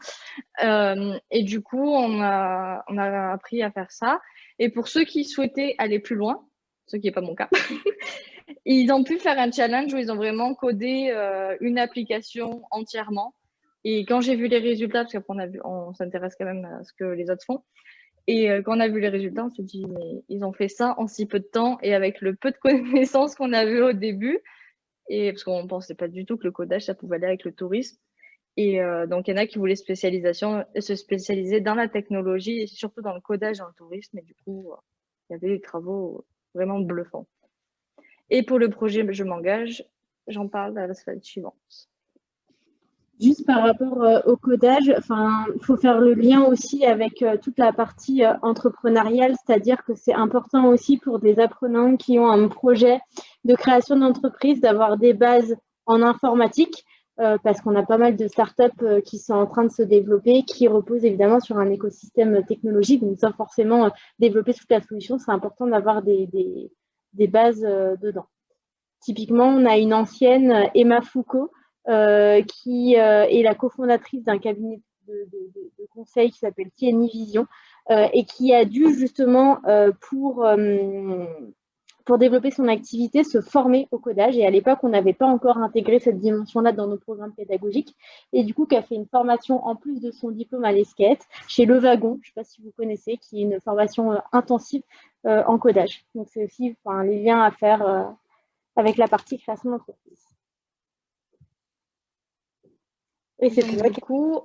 Et du coup, on a appris à faire ça. Et pour ceux qui souhaitaient aller plus loin, ce qui n'est pas mon cas, ils ont pu faire un challenge où ils ont vraiment codé une application entièrement. Et quand j'ai vu les résultats, parce qu'après on s'intéresse quand même à ce que les autres font, et quand on a vu les résultats, on se dit, mais ils ont fait ça en si peu de temps et avec le peu de connaissances qu'on avait au début. Et parce qu'on ne pensait pas du tout que le codage, ça pouvait aller avec le tourisme. Et donc, il y en a qui voulaient se spécialiser dans la technologie et surtout dans le codage dans le tourisme. Et du coup, il y avait des travaux vraiment bluffants. Et pour le projet Je m'engage, j'en parle à la slide suivante. Juste par rapport au codage, il faut faire le lien aussi avec toute la partie entrepreneuriale, c'est-à-dire que c'est important aussi pour des apprenants qui ont un projet de création d'entreprise d'avoir des bases en informatique, parce qu'on a pas mal de startups qui sont en train de se développer, qui reposent évidemment sur un écosystème technologique, donc sans forcément développer toute la solution, c'est important d'avoir des bases dedans. Typiquement, on a une ancienne, Emma Foucault, qui est la cofondatrice d'un cabinet de conseil qui s'appelle TNI Vision et qui a dû justement pour développer son activité se former au codage. Et à l'époque, on n'avait pas encore intégré cette dimension-là dans nos programmes pédagogiques. Et du coup, qui a fait une formation en plus de son diplôme à l'ESCAT chez Le Wagon, je ne sais pas si vous connaissez, qui est une formation intensive en codage. Donc, c'est aussi les liens à faire avec la partie création d'entreprise. Et c'est du coup,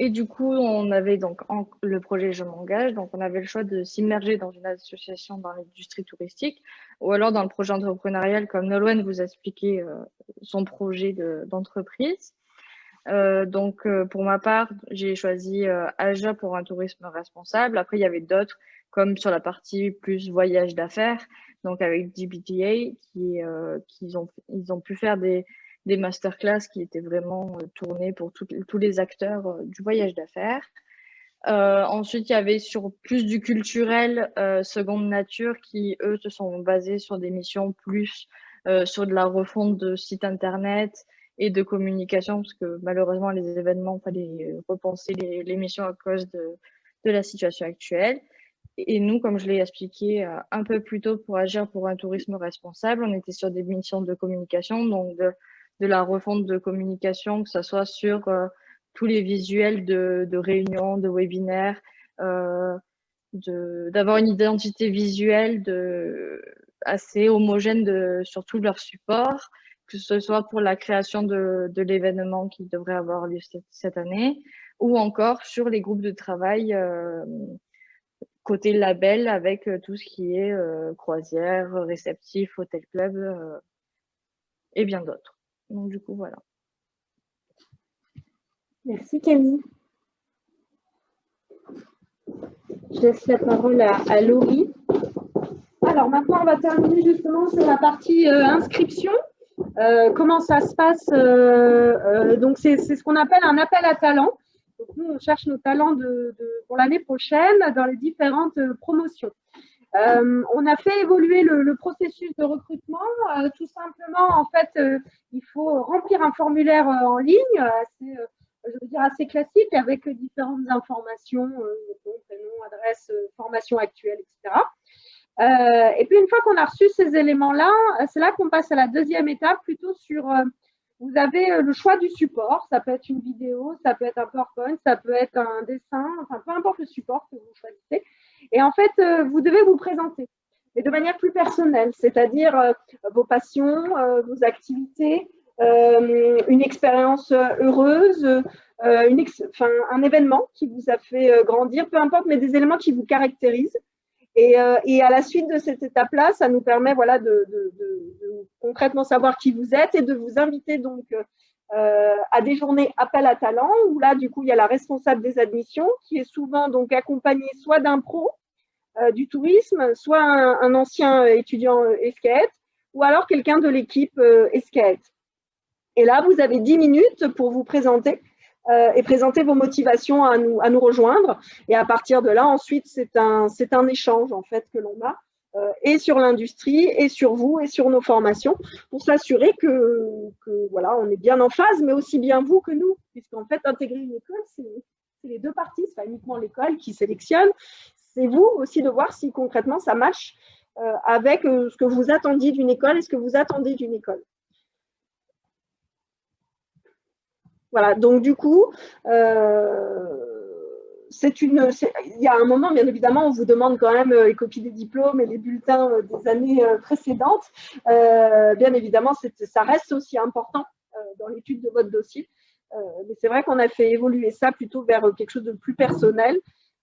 Et du coup, on avait donc le projet Je m'engage, donc on avait le choix de s'immerger dans une association dans l'industrie touristique ou alors dans le projet entrepreneurial comme Nolwenn vous a expliqué son projet d'entreprise. Donc, pour ma part, j'ai choisi AJA pour un tourisme responsable. Après, il y avait d'autres, comme sur la partie plus voyage d'affaires, donc avec DBTA, ils ont pu faire des masterclass qui étaient vraiment tournés pour tous les acteurs du voyage d'affaires. Ensuite, il y avait sur plus du culturel, Seconde Nature, qui, eux, se sont basés sur des missions plus sur de la refonte de sites internet et de communication, parce que malheureusement, les événements, il fallait repenser les missions à cause de la situation actuelle. Et nous, comme je l'ai expliqué un peu plus tôt pour agir pour un tourisme responsable, on était sur des missions de communication, donc de la refonte de communication, que ce soit sur tous les visuels de réunions, de webinaires, d'avoir une identité visuelle assez homogène sur tout leur support, que ce soit pour la création de l'événement qui devrait avoir lieu cette année, ou encore sur les groupes de travail côté label avec tout ce qui est croisière, réceptif, hôtel club et bien d'autres. Donc du coup, voilà. Merci Camille. Je laisse la parole à Laurie. Alors maintenant, on va terminer justement sur la partie inscription. Comment ça se passe donc c'est ce qu'on appelle un appel à talents. Donc nous, on cherche nos talents pour l'année prochaine dans les différentes promotions. On a fait évoluer le processus de recrutement. Tout simplement, en fait, il faut remplir un formulaire en ligne, assez classique, avec différentes informations, nom, prénom, adresse, formation actuelle, etc. Et puis, une fois qu'on a reçu ces éléments-là, c'est là qu'on passe à la deuxième étape, plutôt sur… vous avez le choix du support. Ça peut être une vidéo, ça peut être un PowerPoint, ça peut être un dessin, enfin, peu importe le support que vous choisissez. Et en fait, vous devez vous présenter, mais de manière plus personnelle, c'est-à-dire vos passions, vos activités, une expérience heureuse, un événement qui vous a fait grandir, peu importe, mais des éléments qui vous caractérisent. Et à la suite de cette étape-là, ça nous permet de concrètement savoir qui vous êtes et de vous inviter donc à des journées appel à talent où là, du coup, il y a la responsable des admissions qui est souvent donc accompagnée soit d'un pro du tourisme, soit un ancien étudiant ESCAET ou alors quelqu'un de l'équipe ESCAET. Et là, vous avez 10 minutes pour vous présenter et présenter vos motivations à nous rejoindre. Et à partir de là, ensuite, c'est un échange en fait que l'on a et sur l'industrie et sur vous et sur nos formations pour s'assurer que voilà, on est bien en phase, mais aussi bien vous que nous, puisqu'en fait, intégrer une école, c'est les deux parties. C'est pas uniquement l'école qui sélectionne, c'est vous aussi de voir si concrètement ça match avec ce que vous attendiez d'une école et ce que vous attendez d'une école. Voilà, donc du coup, il y a un moment, bien évidemment, on vous demande quand même les copies des diplômes et les bulletins des années précédentes. Bien évidemment, ça reste aussi important dans l'étude de votre dossier. Mais c'est vrai qu'on a fait évoluer ça plutôt vers quelque chose de plus personnel,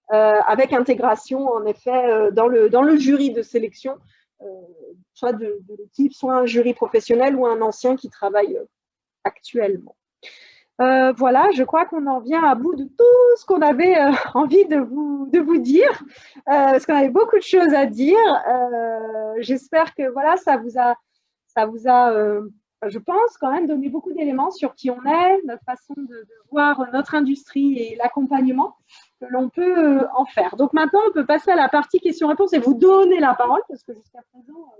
avec intégration, en effet, dans le jury de sélection, soit de l'équipe, soit un jury professionnel ou un ancien qui travaille actuellement. Voilà, je crois qu'on en vient à bout de tout ce qu'on avait envie de vous dire, parce qu'on avait beaucoup de choses à dire. J'espère que voilà, ça vous a je pense, quand même donné beaucoup d'éléments sur qui on est, notre façon de voir notre industrie et l'accompagnement que l'on peut en faire. Donc maintenant, on peut passer à la partie questions-réponses et vous donner la parole, parce que jusqu'à présent,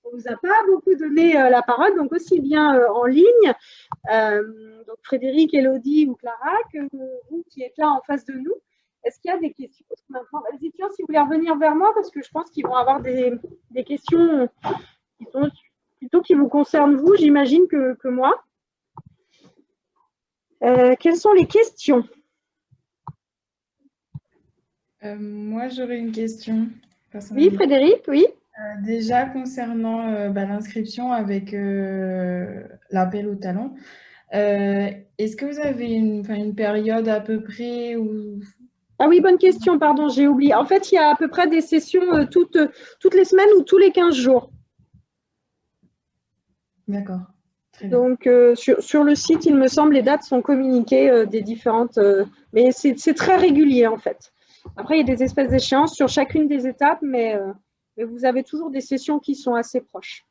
on ne vous a pas beaucoup donné la parole, donc aussi bien en ligne, donc Frédéric, Élodie ou Clara, que vous qui êtes là en face de nous. Est-ce qu'il y a des questions? Maintenant, les étudiants, si vous voulez revenir vers moi, parce que je pense qu'ils vont avoir des questions qui sont plutôt qui vous concernent vous, j'imagine, que moi. Quelles sont les questions? Moi, j'aurais une question. Oui, Frédéric, oui. Déjà, concernant l'inscription avec l'appel au talent, Est-ce que vous avez une période à peu près où... Ah oui, bonne question, pardon, j'ai oublié. En fait, il y a à peu près des sessions toutes les semaines ou tous les 15 jours. D'accord. Très bien. Donc, sur le site, il me semble, les dates sont communiquées des différentes... mais c'est très régulier, en fait. Après, il y a des espèces d'échéances sur chacune des étapes, mais vous avez toujours des sessions qui sont assez proches.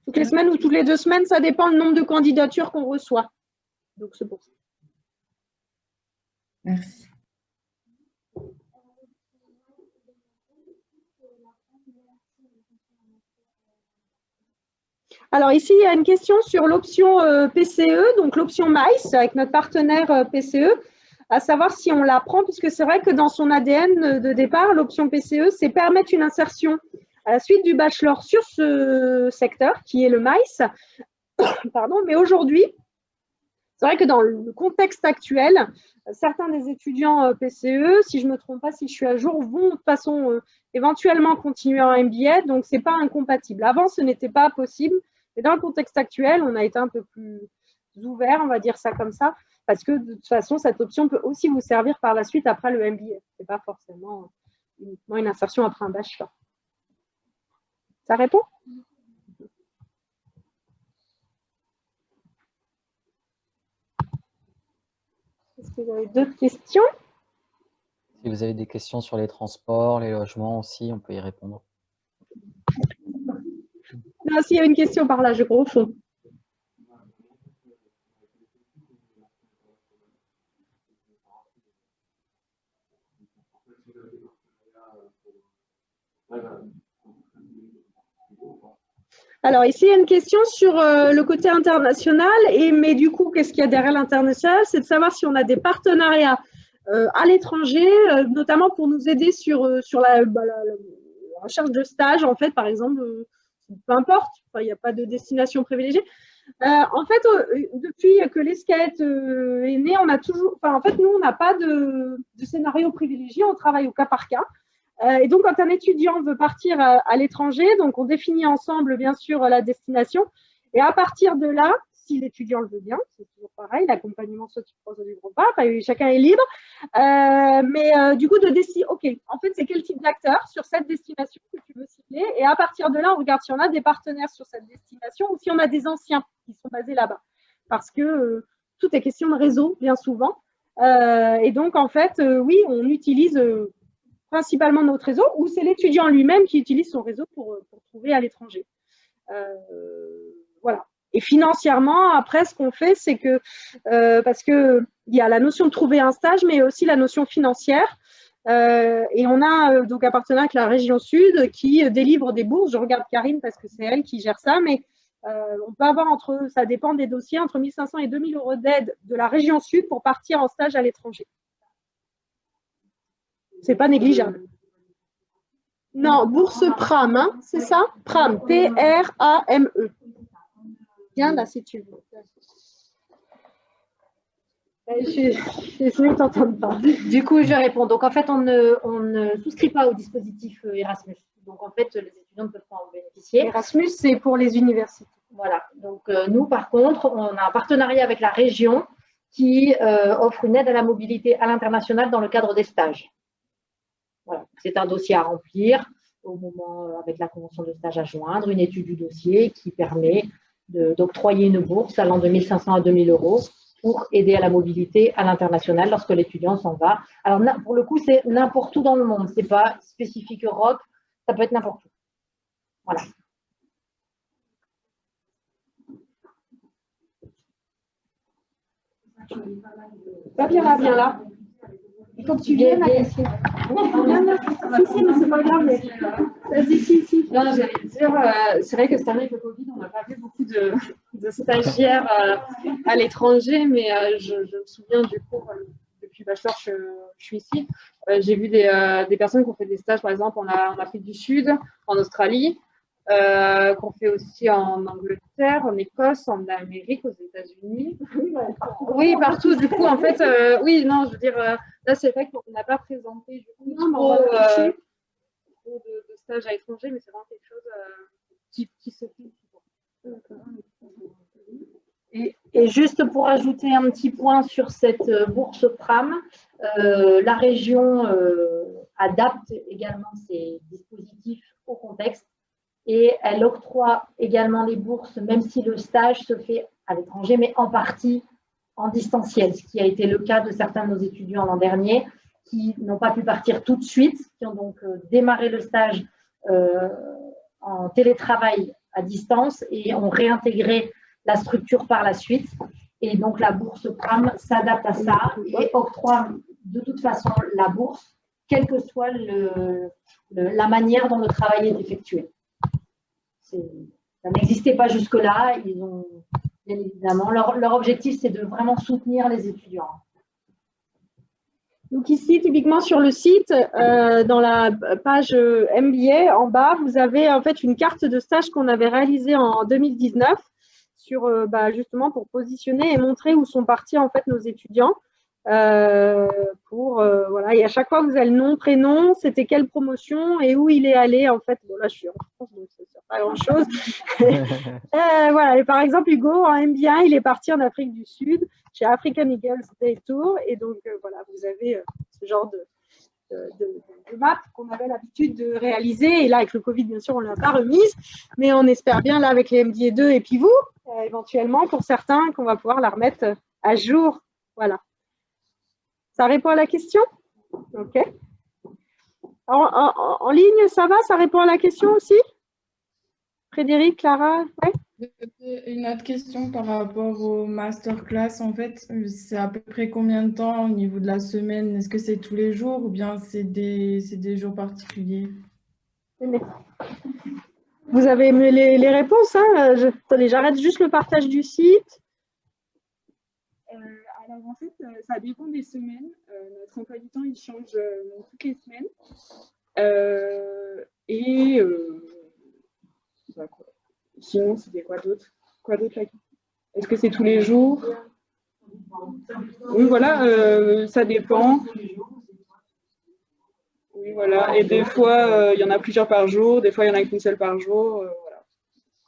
Toutes les semaines ou toutes les 2 semaines, ça dépend du nombre de candidatures qu'on reçoit. Donc, c'est pour ça. Merci. Alors ici, il y a une question sur l'option PCE, donc l'option MICE avec notre partenaire PCE, à savoir si on la prend, puisque c'est vrai que dans son ADN de départ, l'option PCE, c'est permettre une insertion à la suite du bachelor sur ce secteur, qui est le MICE. Pardon, mais aujourd'hui, c'est vrai que dans le contexte actuel, certains des étudiants PCE, si je ne me trompe pas, si je suis à jour, vont de toute façon éventuellement continuer en MBA, donc ce n'est pas incompatible. Avant, ce n'était pas possible, mais dans le contexte actuel, on a été un peu plus ouvert, on va dire ça comme ça, parce que de toute façon, cette option peut aussi vous servir par la suite après le MBA. Ce n'est pas forcément uniquement une insertion après un bachelor. Ça répond ? Est-ce que vous avez d'autres questions? Si vous avez des questions sur les transports, les logements aussi, on peut y répondre. Non, s'il y a une question par là, je crois au fond. Alors ici, il y a une question sur le côté international, mais du coup, qu'est-ce qu'il y a derrière l'international? C'est de savoir si on a des partenariats à l'étranger, notamment pour nous aider sur la recherche de stage, en fait, par exemple, peu importe, il n'y a pas de destination privilégiée. En fait, depuis que l'ESCAET est né, on a toujours, en fait, nous, on n'a pas de scénario privilégié, on travaille au cas par cas. Et donc, quand un étudiant veut partir à l'étranger, donc on définit ensemble, bien sûr, la destination. Et à partir de là, si l'étudiant le veut bien, c'est toujours pareil, l'accompagnement soit du pro, soit du groupe, chacun est libre. Du coup, de décider, OK, en fait, c'est quel type d'acteur sur cette destination que tu veux cibler. Et à partir de là, on regarde si on a des partenaires sur cette destination ou si on a des anciens qui sont basés là-bas. Parce que tout est question de réseau, bien souvent. Et donc, en fait, oui, on utilise principalement notre réseau, ou c'est l'étudiant lui-même qui utilise son réseau pour trouver à l'étranger. Voilà. Et financièrement, après, ce qu'on fait, c'est que, parce qu'il y a la notion de trouver un stage, mais aussi la notion financière. Et on a donc un partenaire avec la région Sud qui délivre des bourses. Je regarde Karine parce que c'est elle qui gère ça, mais on peut avoir ça dépend des dossiers, entre 1 500 et 2 000 euros d'aide de la région Sud pour partir en stage à l'étranger. C'est pas négligeable. Non, bourse PRAM, hein, c'est ça? PRAM, P-R-A-M-E. Viens là si tu veux. Je ne t'entends pas. Du coup, je réponds. Donc, en fait, on ne souscrit pas au dispositif Erasmus. Donc, en fait, les étudiants ne peuvent pas en bénéficier. Erasmus, c'est pour les universités. Voilà. Donc, nous, par contre, on a un partenariat avec la région qui offre une aide à la mobilité à l'international dans le cadre des stages. Voilà. C'est un dossier à remplir au moment, avec la convention de stage à joindre, une étude du dossier qui permet d'octroyer une bourse allant de 1 500 à 2 000 euros pour aider à la mobilité à l'international lorsque l'étudiant s'en va. Alors, pour le coup, c'est n'importe où dans le monde. Ce n'est pas spécifique Europe, ça peut être n'importe où. Voilà. Viens là. Il faut que tu viennes, Agathe. Viens là. Si, mais c'est pas grave. Vas-y, si. Non, j'allais dire, c'est vrai que cette année, avec le Covid, on n'a pas vu beaucoup de stagiaires à l'étranger, mais je me souviens du coup, depuis bachelor, je suis ici, j'ai vu des personnes qui ont fait des stages, par exemple, en Afrique du Sud, en Australie, qu'on fait aussi en Angleterre, en Écosse, en Amérique, aux États-Unis. Oui, partout. Du coup, en fait, oui, non, je veux dire, là, c'est vrai qu'on n'a pas présenté du coup trop de stages à l'étranger, mais c'est vraiment quelque chose qui se fait. Et juste pour ajouter un petit point sur cette bourse PRAM, la région adapte également ses dispositifs au contexte et elle octroie également les bourses, même si le stage se fait à l'étranger, mais en partie en distanciel, ce qui a été le cas de certains de nos étudiants l'an dernier, qui n'ont pas pu partir tout de suite, qui ont donc démarré le stage en télétravail à distance et ont réintégré la structure par la suite. Et donc, la bourse PRAM s'adapte à ça et octroie de toute façon la bourse, quelle que soit la manière dont le travail est effectué. Ça n'existait pas jusque-là. Ils ont, bien évidemment, leur objectif, c'est de vraiment soutenir les étudiants. Donc ici, typiquement sur le site, dans la page MBA, en bas, vous avez en fait une carte de stage qu'on avait réalisée en 2019 sur, justement pour positionner et montrer où sont partis en fait nos étudiants. Voilà. Et à chaque fois, vous avez le nom, prénom, c'était quelle promotion et où il est allé. En fait, bon là, je suis en France, donc ça ne sert pas à grand-chose. Voilà. Et par exemple, Hugo, en MBA, il est parti en Afrique du Sud, chez African Eagles Day Tour. Et donc, voilà, vous avez ce genre de map qu'on avait l'habitude de réaliser. Et là, avec le Covid, bien sûr, on ne l'a pas remise. Mais on espère bien, là, avec les MDA 2 et puis vous, éventuellement, pour certains, qu'on va pouvoir la remettre à jour. Voilà. Ça répond à la question? OK. En ligne, ça va? Ça répond à la question aussi? Frédéric, Clara? Ouais. Une autre question par rapport au masterclass, en fait, c'est à peu près combien de temps au niveau de la semaine? Est-ce que c'est tous les jours ou bien c'est des jours particuliers? Vous avez les réponses, hein? Attendez, j'arrête juste le partage du site. Alors en fait, ça dépend des semaines. Notre emploi du temps, il change toutes les semaines. Sinon, c'était quoi d'autre? Est-ce que c'est tous les jours? Oui, voilà, ça dépend. Oui, voilà. Et des fois, il y en a plusieurs par jour. Des fois, il y en a qu'une seule par jour. Voilà.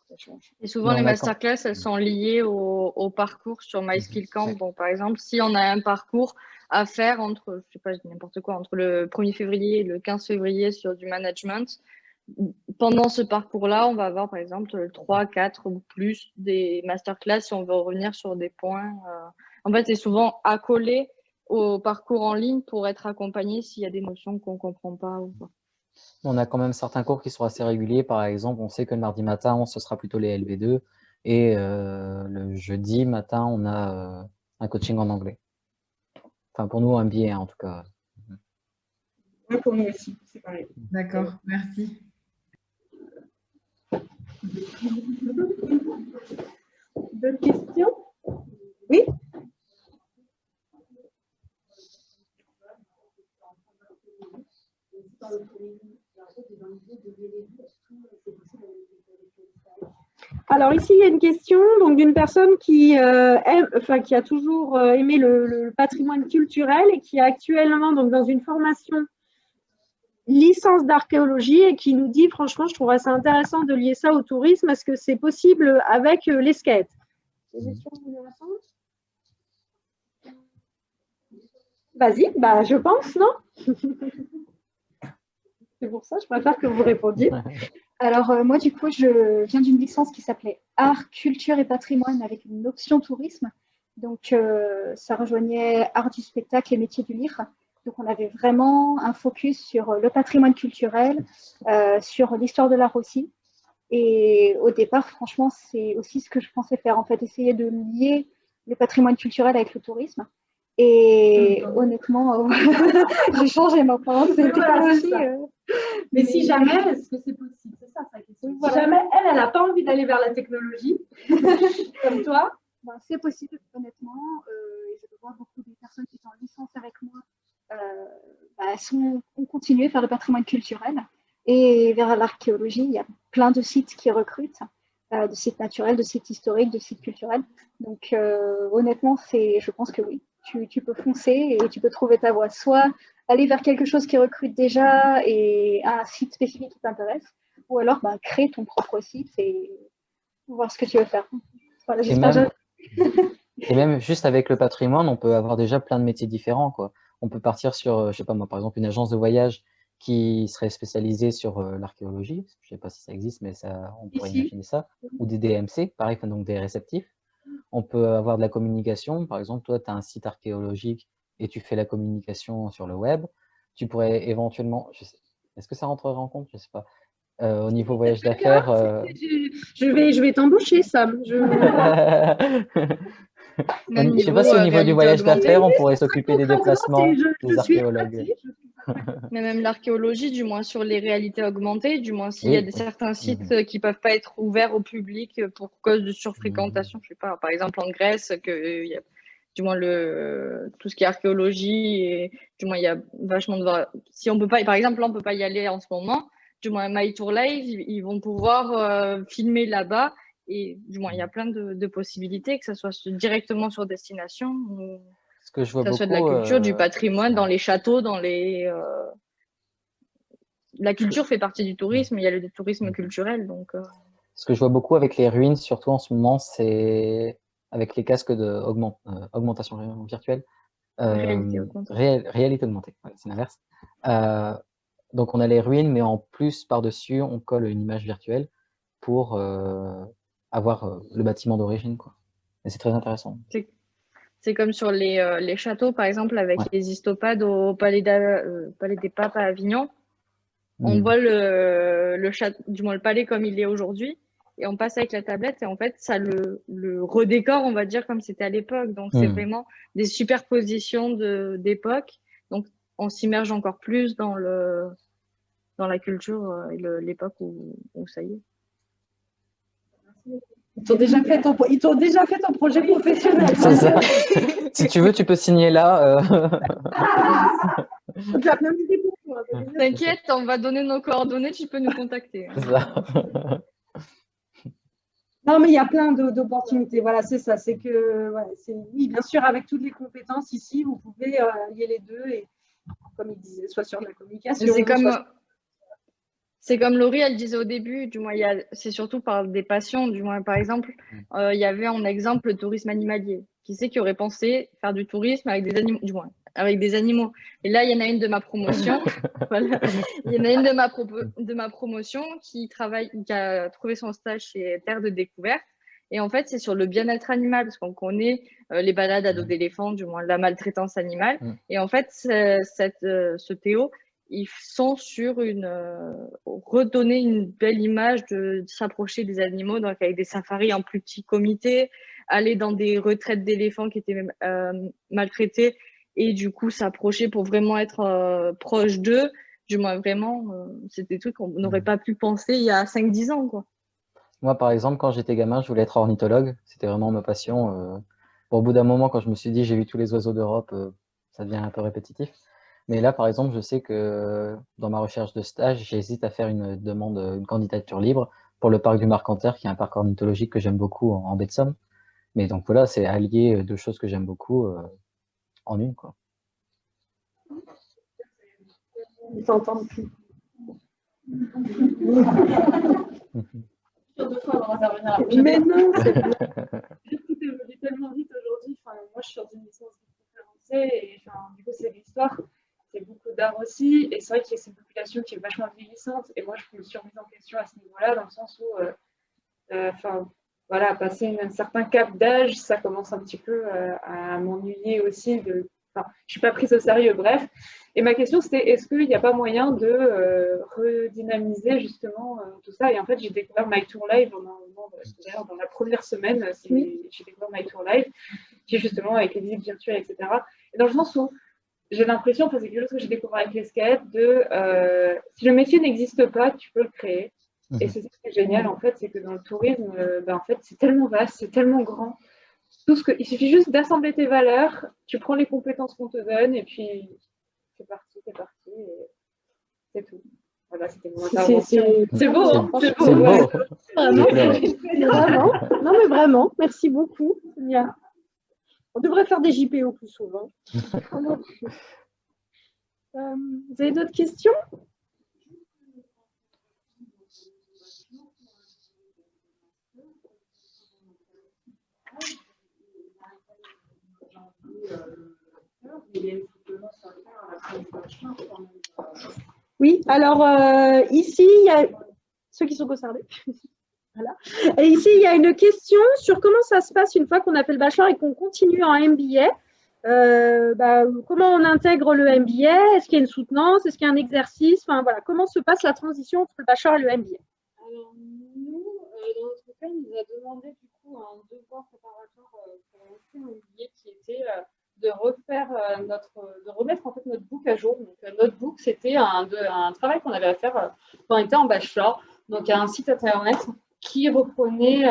Ça change. Et souvent, les masterclass, elles sont liées au parcours sur MySkillCamp. Donc, par exemple, si on a un parcours à faire entre, je sais pas, je dis n'importe quoi, entre le 1er février et le 15 février sur du management, pendant ce parcours-là, on va avoir, par exemple, 3, 4 ou plus des masterclass si on veut revenir sur des points. En fait, c'est souvent accolé au parcours en ligne pour être accompagné s'il y a des notions qu'on ne comprend pas ou pas. On a quand même certains cours qui sont assez réguliers. Par exemple, on sait que le mardi matin, ce sera plutôt les LV2. Et le jeudi matin, on a un coaching en anglais. Enfin, pour nous, un billet, en tout cas. Oui, pour nous aussi, c'est pareil. D'accord, merci. D'autres questions? Oui? Alors ici, il y a une question d'une personne qui qui a toujours aimé le patrimoine culturel et qui est actuellement dans une formation licence d'archéologie et qui nous dit, franchement, je trouverais ça intéressant de lier ça au tourisme. Est-ce que c'est possible avec les skates? Vas-y, je pense, non? C'est pour ça, je préfère que vous répondiez. Alors, moi, du coup, je viens d'une licence qui s'appelait Art, Culture et Patrimoine avec une option tourisme. Donc, ça rejoignait art du spectacle et métier du livre. Donc, on avait vraiment un focus sur le patrimoine culturel, sur l'histoire de l'art aussi. Et au départ, franchement, c'est aussi ce que je pensais faire, en fait, essayer de lier le patrimoine culturel avec le tourisme. Et honnêtement, j'ai changé maintenant. Mais si jamais, est-ce que c'est possible? C'est ça sa question. Si jamais elle n'a pas envie d'aller vers la technologie, comme toi, c'est possible, honnêtement. Je vois beaucoup de personnes qui sont en licence avec moi ont continué à faire le patrimoine culturel. Et vers l'archéologie, il y a plein de sites qui recrutent, de sites naturels, de sites historiques, de sites culturels. Donc, honnêtement, je pense que oui. Tu peux foncer et tu peux trouver ta voie. Soit aller vers quelque chose qui recrute déjà et un site spécifique qui t'intéresse, ou alors créer ton propre site et voir ce que tu veux faire. Voilà, Et même juste avec le patrimoine, on peut avoir déjà plein de métiers différents, quoi. On peut partir sur, je sais pas moi, par exemple, une agence de voyage qui serait spécialisée sur l'archéologie. Je sais pas si ça existe, mais ça, on pourrait Ici. imaginer ça. Ou des DMC, pareil, enfin, donc des réceptifs. On peut avoir de la communication. Par exemple, toi, tu as un site archéologique et tu fais la communication sur le web. Tu pourrais éventuellement, est-ce que ça rentrerait en compte? Je sais pas. Au niveau voyage d'affaires. Je vais t'embaucher, Sam. Je sais pas si au niveau du voyage d'affaires, on pourrait s'occuper des déplacements des archéologues. Mais même l'archéologie, du moins sur les réalités augmentées, du moins s'il y a certains sites qui peuvent pas être ouverts au public pour cause de surfréquentation, je sais pas, par exemple en Grèce, que y a, du moins tout ce qui est archéologie, et du moins il y a vachement de... Si on peut pas, par exemple, là, on peut pas y aller en ce moment, du moins My Tour Live, ils vont pouvoir filmer là-bas, et du moins il y a plein de possibilités, que ce soit directement sur destination, ou ce que je vois soit de la culture, du patrimoine, dans les châteaux, dans les... La culture fait partie du tourisme, il y a le tourisme culturel. Donc, Ce que je vois beaucoup avec les ruines, surtout en ce moment, c'est avec les casques d'augmentation virtuelle. Réalité augmentée. Réalité augmentée, ouais, c'est l'inverse. Donc on a les ruines, mais en plus, par-dessus, on colle une image virtuelle pour avoir le bâtiment d'origine, quoi. Et c'est très intéressant. C'est comme sur les châteaux, par exemple, avec les histopades au Palais des Papes à Avignon. On voit du moins le palais comme il est aujourd'hui, et on passe avec la tablette, et en fait, ça le redécore, on va dire, comme c'était à l'époque. Donc, c'est vraiment des superpositions d'époque. Donc, on s'immerge encore plus dans la culture et l'époque où ça y est. Ils t'ont déjà fait ton projet professionnel. C'est ça. Si tu veux, tu peux signer là. T'inquiète, on va donner nos coordonnées, tu peux nous contacter. C'est ça. Non, mais il y a plein d'opportunités. Voilà, c'est ça. C'est que, oui, bien sûr, avec toutes les compétences ici, vous pouvez lier les deux et, comme il disait, soit sur la communication. C'est comme Laurie, elle disait au début, du moins, c'est surtout par des passions. Du moins, par exemple, il y avait en exemple le tourisme animalier. Qui c'est qui aurait pensé faire du tourisme avec des animaux, du moins, avec des animaux. Et là, il y en a une de ma promotion. Voilà. Il y en a une de ma promotion qui a trouvé son stage chez Terre de Découverte. Et en fait, c'est sur le bien-être animal, parce qu'on connaît les balades à dos d'éléphant, du moins la maltraitance animale. Et en fait, ce Théo, ils sont sur redonner une belle image de s'approcher des animaux, donc avec des safaris en plus petit comité, aller dans des retraites d'éléphants qui étaient même maltraités, et du coup s'approcher pour vraiment être proche d'eux. Du moins, vraiment, c'est des trucs qu'on n'aurait pas pu penser il y a 5-10 ans, quoi. Moi, par exemple, quand j'étais gamin, je voulais être ornithologue. C'était vraiment ma passion. Bon, au bout d'un moment, quand je me suis dit j'ai vu tous les oiseaux d'Europe, ça devient un peu répétitif. Mais là, par exemple, je sais que dans ma recherche de stage, j'hésite à faire une candidature libre pour le parc du Marcanterre, qui est un parc ornithologique que j'aime beaucoup en baie de Somme. Mais donc voilà, c'est allier deux choses que j'aime beaucoup en une, quoi. Ils t'entendent plus. Mais non, tout évolue tellement vite aujourd'hui. Enfin, moi, je suis dans une licence de conférencier et du coup, c'est l'histoire. C'est beaucoup d'art aussi. Et c'est vrai qu'il y a cette population qui est vachement vieillissante. Et moi, je me suis remise en question à ce niveau-là, dans le sens où, voilà, passer un certain cap d'âge, ça commence un petit peu à m'ennuyer aussi. Je ne suis pas prise au sérieux, bref. Et ma question, c'était, est-ce qu'il n'y a pas moyen de redynamiser justement tout ça? Et en fait, j'ai découvert My Tour Live, d'ailleurs, dans la première semaine, j'ai découvert My Tour Live, qui est justement avec les visites virtuelles, etc. Et dans le sens où j'ai l'impression, c'est quelque chose que j'ai découvert avec les skates, si le métier n'existe pas, tu peux le créer. Et c'est ça qui est génial, en fait, c'est que dans le tourisme, en fait, c'est tellement vaste, c'est tellement grand. Il suffit juste d'assembler tes valeurs, tu prends les compétences qu'on te donne, et puis c'est parti, et c'est tout. Voilà, c'était mon intervention. C'est beau, hein? C'est beau, ouais. Vraiment. Non, mais vraiment, merci beaucoup. On devrait faire des JPO plus souvent. Vous avez d'autres questions? Oui, alors ici, il y a ceux qui sont concernés. Voilà. Et ici, il y a une question sur comment ça se passe une fois qu'on a fait le bachelor et qu'on continue en MBA. Comment on intègre le MBA? Est-ce qu'il y a une soutenance? Est-ce qu'il y a un exercice? Enfin, voilà, comment se passe la transition entre le bachelor et le MBA? Alors, nous, dans notre cas, on nous a demandé du coup un devoir préparatoire pour lancer un MBA qui était de remettre en fait notre book à jour. Donc, notre book, c'était un travail qu'on avait à faire quand on était en bachelor. Donc, un site internet qui reprenait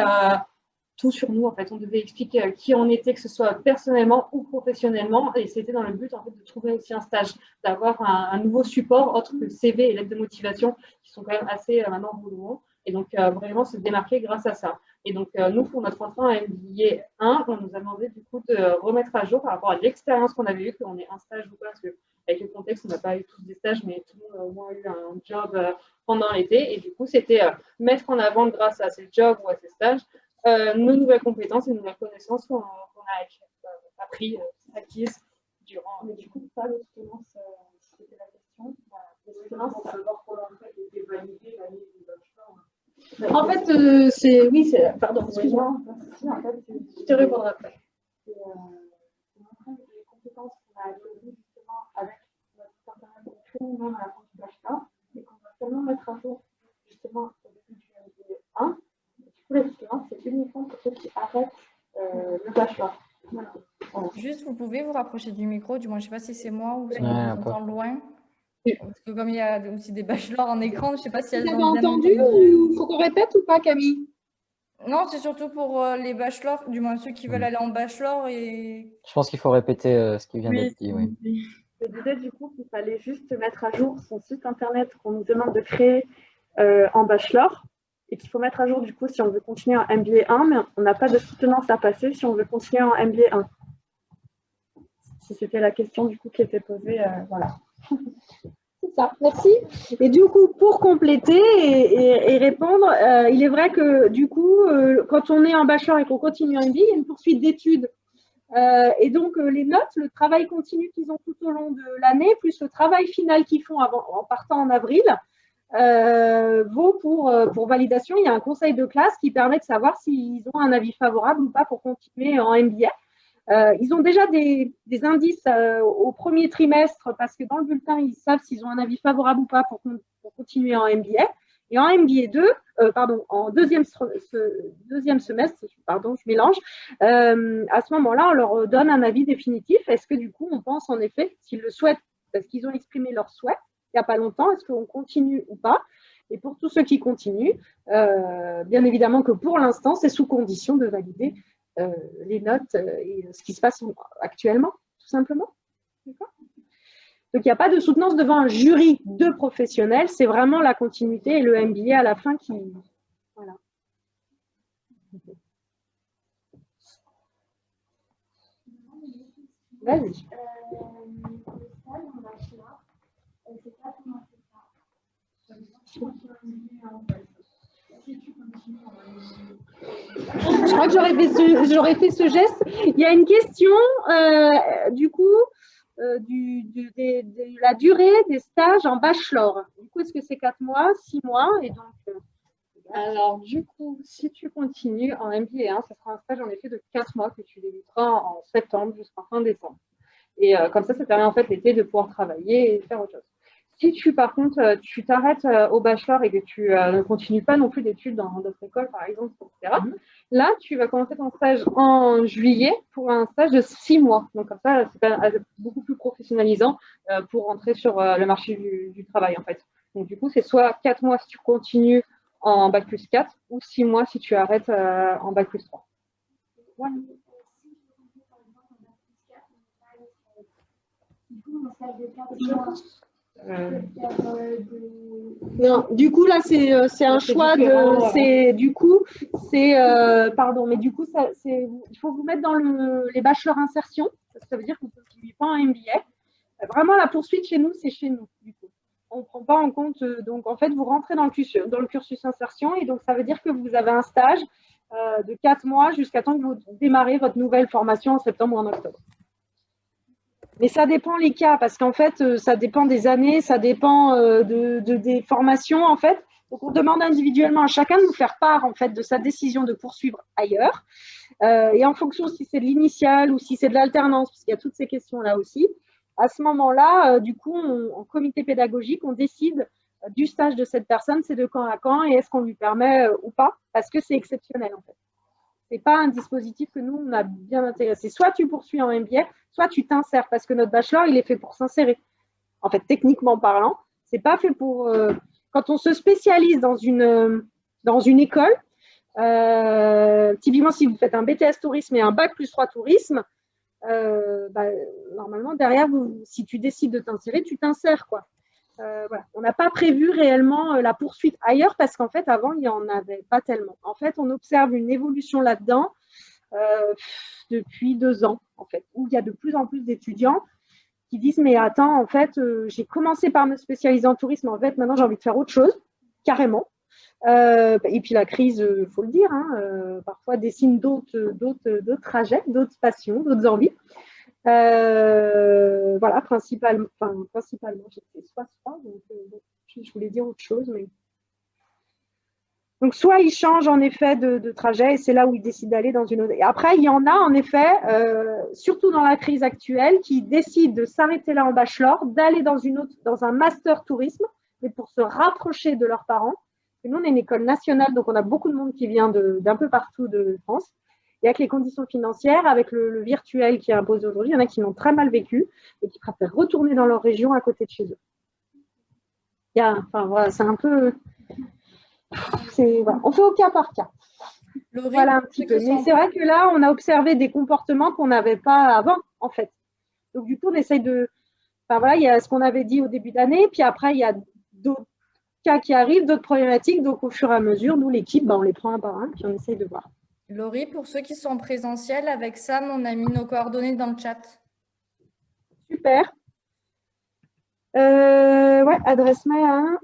tout sur nous. En fait, on devait expliquer qui on était, que ce soit personnellement ou professionnellement. Et c'était dans le but en fait, de trouver aussi un stage, d'avoir un nouveau support autre que le CV et lettre de motivation qui sont quand même assez maintenant douloureux. Et donc, vraiment se démarquer grâce à ça. Et donc, nous, pour notre entrée en MBA 1, on nous a demandé du coup de remettre à jour par rapport à l'expérience qu'on avait eue, qu'on ait un stage ou pas, parce qu'avec le contexte, on n'a pas eu tous des stages, mais tout le monde a au moins eu un job pendant l'été. Et du coup, c'était mettre en avant, grâce à ces jobs ou à ces stages, nos nouvelles compétences et nos nouvelles connaissances qu'on a appris, acquises durant. Mais du coup, pas de soutenance, c'était la question. Voilà. Pour savoir comment en fait était validée l'année du bachelor. En fait, pardon, excuse-moi. En fait, je te répondrai après. C'est montrer les compétences qu'on a acquises justement avec notre partenaire de créer même à la fin du bachelor et qu'on va seulement mettre à jour justement au début du MBA 1. Du coup, la différence, c'est uniquement pour ceux qui arrêtent le bachelor. Voilà. Juste, vous pouvez vous rapprocher du micro, du moins, je ne sais pas si c'est moi ou si on Ouais, vous entend loin. Parce que comme il y a aussi des bachelors en écran, je ne sais pas si elles Vous ont avez bien entendu ou il faut qu'on répète ou pas, Camille? Non, c'est surtout pour les bachelors, du moins ceux qui veulent aller en bachelor. Et Je pense qu'il faut répéter ce qui vient d'être dit. Oui. Je disais du coup qu'il fallait juste mettre à jour son site internet qu'on nous demande de créer en bachelor et qu'il faut mettre à jour du coup si on veut continuer en MBA 1, mais on n'a pas de soutenance à passer si on veut continuer en MBA 1. Si c'était la question du coup qui était posée, voilà. C'est ça, merci. Et du coup, pour compléter et répondre, il est vrai que du coup, quand on est en bachelor et qu'on continue en MBA, il y a une poursuite d'études. Et donc, les notes, le travail continu qu'ils ont tout au long de l'année, plus le travail final qu'ils font en partant en avril, vaut pour validation. Il y a un conseil de classe qui permet de savoir s'ils ont un avis favorable ou pas pour continuer en MBA. Ils ont déjà des indices au premier trimestre parce que dans le bulletin, ils savent s'ils ont un avis favorable ou pas pour continuer en MBA. Et en MBA 2, en deuxième semestre, pardon, je mélange, à ce moment-là, on leur donne un avis définitif. Est-ce que du coup, on pense en effet, s'ils le souhaitent, parce qu'ils ont exprimé leur souhait il n'y a pas longtemps, est-ce qu'on continue ou pas? Et pour tous ceux qui continuent, bien évidemment que pour l'instant, c'est sous condition de valider les notes et ce qui se passe actuellement, tout simplement. D'accord ? Donc, il n'y a pas de soutenance devant un jury de professionnels, c'est vraiment la continuité et le MBA à la fin qui… Voilà. Vas-y. Je crois que j'aurais fait ce geste. Il y a une question, du coup, de la durée des stages en bachelor. Du coup, est-ce que c'est 4 mois, 6 mois et donc, alors, du coup, si tu continues en MBA 1, ce sera un stage en effet de 4 mois que tu débuteras en septembre jusqu'en fin décembre. Et comme ça permet en fait l'été de pouvoir travailler et faire autre chose. Si tu, par contre, tu t'arrêtes au bachelor et que tu ne continues pas non plus d'études dans d'autres écoles, par exemple, etc., là, tu vas commencer ton stage en juillet pour un stage de 6 mois. Donc, comme ça, c'est beaucoup plus professionnalisant pour rentrer sur le marché du travail, en fait. Donc, du coup, c'est soit 4 mois si tu continues en bac plus 4 ou 6 mois si tu arrêtes en bac plus 3. Voilà. Non, du coup là c'est un choix de, du coup c'est pardon, mais du coup il faut vous mettre dans les bachelors insertion, ça veut dire que vous ne continuez pas en MBA. Vraiment la poursuite chez nous, c'est chez nous du coup. On ne prend pas en compte, donc en fait vous rentrez dans le cursus insertion et donc ça veut dire que vous avez un stage de 4 mois jusqu'à temps que vous démarrez votre nouvelle formation en septembre ou en octobre. Mais ça dépend les cas, parce qu'en fait, ça dépend des années, ça dépend des formations, en fait. Donc, on demande individuellement à chacun de nous faire part, en fait, de sa décision de poursuivre ailleurs. Et en fonction si c'est de l'initial ou si c'est de l'alternance, parce qu'il y a toutes ces questions-là aussi, à ce moment-là, du coup, en comité pédagogique, on décide du stage de cette personne, c'est de quand à quand, et est-ce qu'on lui permet ou pas, parce que c'est exceptionnel, en fait. Ce n'est pas un dispositif que nous, on a bien intégré. C'est soit tu poursuis en MBA, soit tu t'insères, parce que notre bachelor, il est fait pour s'insérer. En fait, techniquement parlant, ce n'est pas fait pour… quand on se spécialise dans une école, typiquement, si vous faites un BTS tourisme et un bac plus 3 tourisme, normalement, derrière, si tu décides de t'insérer, tu t'insères, quoi. Voilà. On n'a pas prévu réellement la poursuite ailleurs parce qu'en fait, avant, il n'y en avait pas tellement. En fait, on observe une évolution là-dedans depuis 2 ans, en fait, où il y a de plus en plus d'étudiants qui disent « Mais attends, en fait, j'ai commencé par me spécialiser en tourisme, en fait, maintenant, j'ai envie de faire autre chose, carrément. » Et puis la crise, il faut le dire, parfois dessine d'autres trajets, d'autres passions, d'autres envies. Voilà, principalement, j'étais soit, donc je voulais dire autre chose. Mais… Donc, soit ils changent en effet de trajet et c'est là où ils décident d'aller dans une autre. Et après, il y en a en effet, surtout dans la crise actuelle, qui décident de s'arrêter là en bachelor, d'aller dans un master tourisme, mais pour se rapprocher de leurs parents. Et nous, on est une école nationale, donc on a beaucoup de monde qui vient d'un peu partout de France. Et avec les conditions financières, avec le virtuel qui est imposé aujourd'hui, il y en a qui l'ont très mal vécu et qui préfèrent retourner dans leur région à côté de chez eux. Voilà, c'est un peu… Voilà. On fait au cas par cas. Voilà un petit peu. Mais c'est vrai que là, on a observé des comportements qu'on n'avait pas avant, en fait. Donc, du coup, on essaye de… Enfin, voilà, il y a ce qu'on avait dit au début d'année, puis après, il y a d'autres cas qui arrivent, d'autres problématiques. Donc, au fur et à mesure, nous, l'équipe, on les prend un par un, puis on essaye de voir. Laurie, pour ceux qui sont en présentiel, avec Sam, on a mis nos coordonnées dans le chat. Super. Ouais, adresse mail, hein.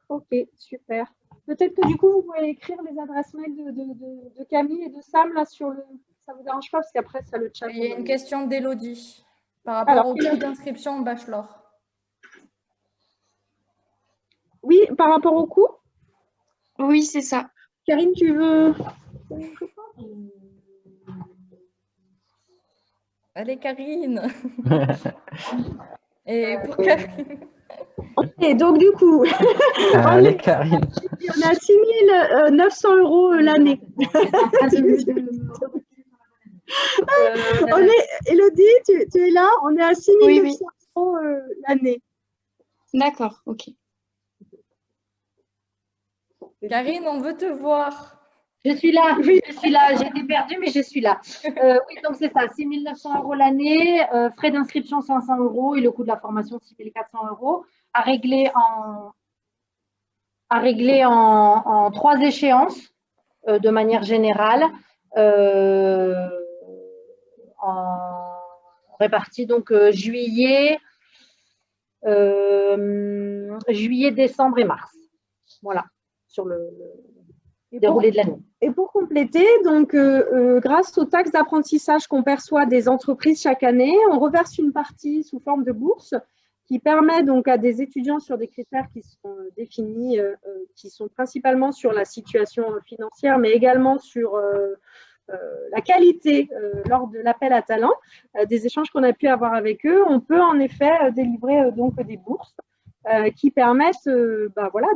Ok, super. Peut-être que du coup, vous pouvez écrire les adresses mail de Camille et de Sam là sur le… Ça ne vous dérange pas parce qu'après, ça le chat. Il y a une question d'Élodie par rapport au coût d'inscription au bachelor. Oui, par rapport au coût? Oui, c'est ça. Karine, tu veux… Allez, Karine. Et pour Karine. Et donc, du coup, allez, Karine. On est à 6 900 € l'année. Élodie, tu es là? On est à 6 900 € l'année. D'accord, ok. Karine, on veut te voir. Je suis là, oui. Je suis là. J'ai été perdue, mais je suis là. Oui, donc c'est ça, 6 900 € l'année, frais d'inscription 500 € et le coût de la formation 6 400 € à régler en 3 échéances de manière générale, réparties donc juillet, décembre et mars. Voilà, sur le déroulé de l'année. Et pour compléter, donc, grâce aux taxes d'apprentissage qu'on perçoit des entreprises chaque année, on reverse une partie sous forme de bourse qui permet donc à des étudiants sur des critères qui sont définis, qui sont principalement sur la situation financière, mais également sur la qualité lors de l'appel à talents, des échanges qu'on a pu avoir avec eux. On peut en effet délivrer donc des bourses qui permettent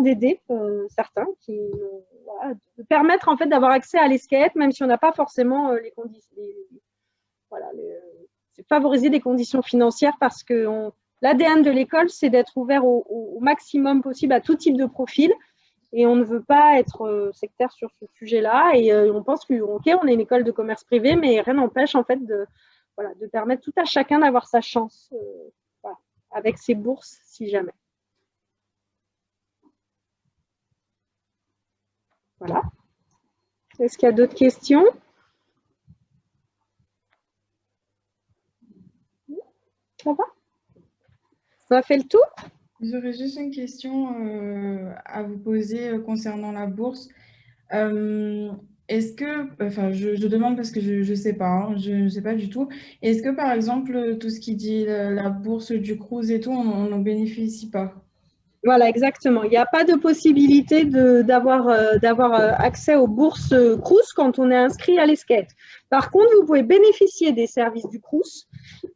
d'aider certains, de permettre en fait d'avoir accès à l'escape, même si on n'a pas forcément les conditions. C'est favoriser des conditions financières parce que l'ADN de l'école, c'est d'être ouvert au maximum possible à tout type de profil. Et on ne veut pas être sectaire sur ce sujet-là. Et on pense qu'on est une école de commerce privé, mais rien n'empêche en fait de permettre tout à chacun d'avoir sa chance avec ses bourses, si jamais. Voilà. Est-ce qu'il y a d'autres questions? Ça va? On a fait le tour? J'aurais juste une question à vous poser concernant la bourse. est-ce que, enfin, je demande parce que je ne sais pas, hein, je ne sais pas du tout. Est-ce que, par exemple, tout ce qui dit la bourse du Crous et tout, on n'en bénéficie pas? Voilà, exactement. Il n'y a pas de possibilité d'avoir accès aux bourses Crous quand on est inscrit à l'ESCET. Par contre, vous pouvez bénéficier des services du Crous,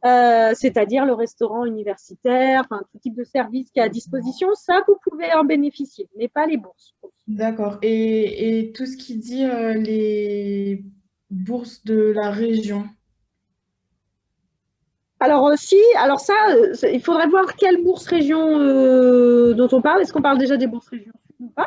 c'est-à-dire le restaurant universitaire, enfin, tout type de service qui est à disposition. Ça, vous pouvez en bénéficier, mais pas les bourses. D'accord. Et tout ce qui dit les bourses de la région. Alors, alors ça, il faudrait voir quelle bourse région dont on parle. Est-ce qu'on parle déjà des bourses régions ou pas?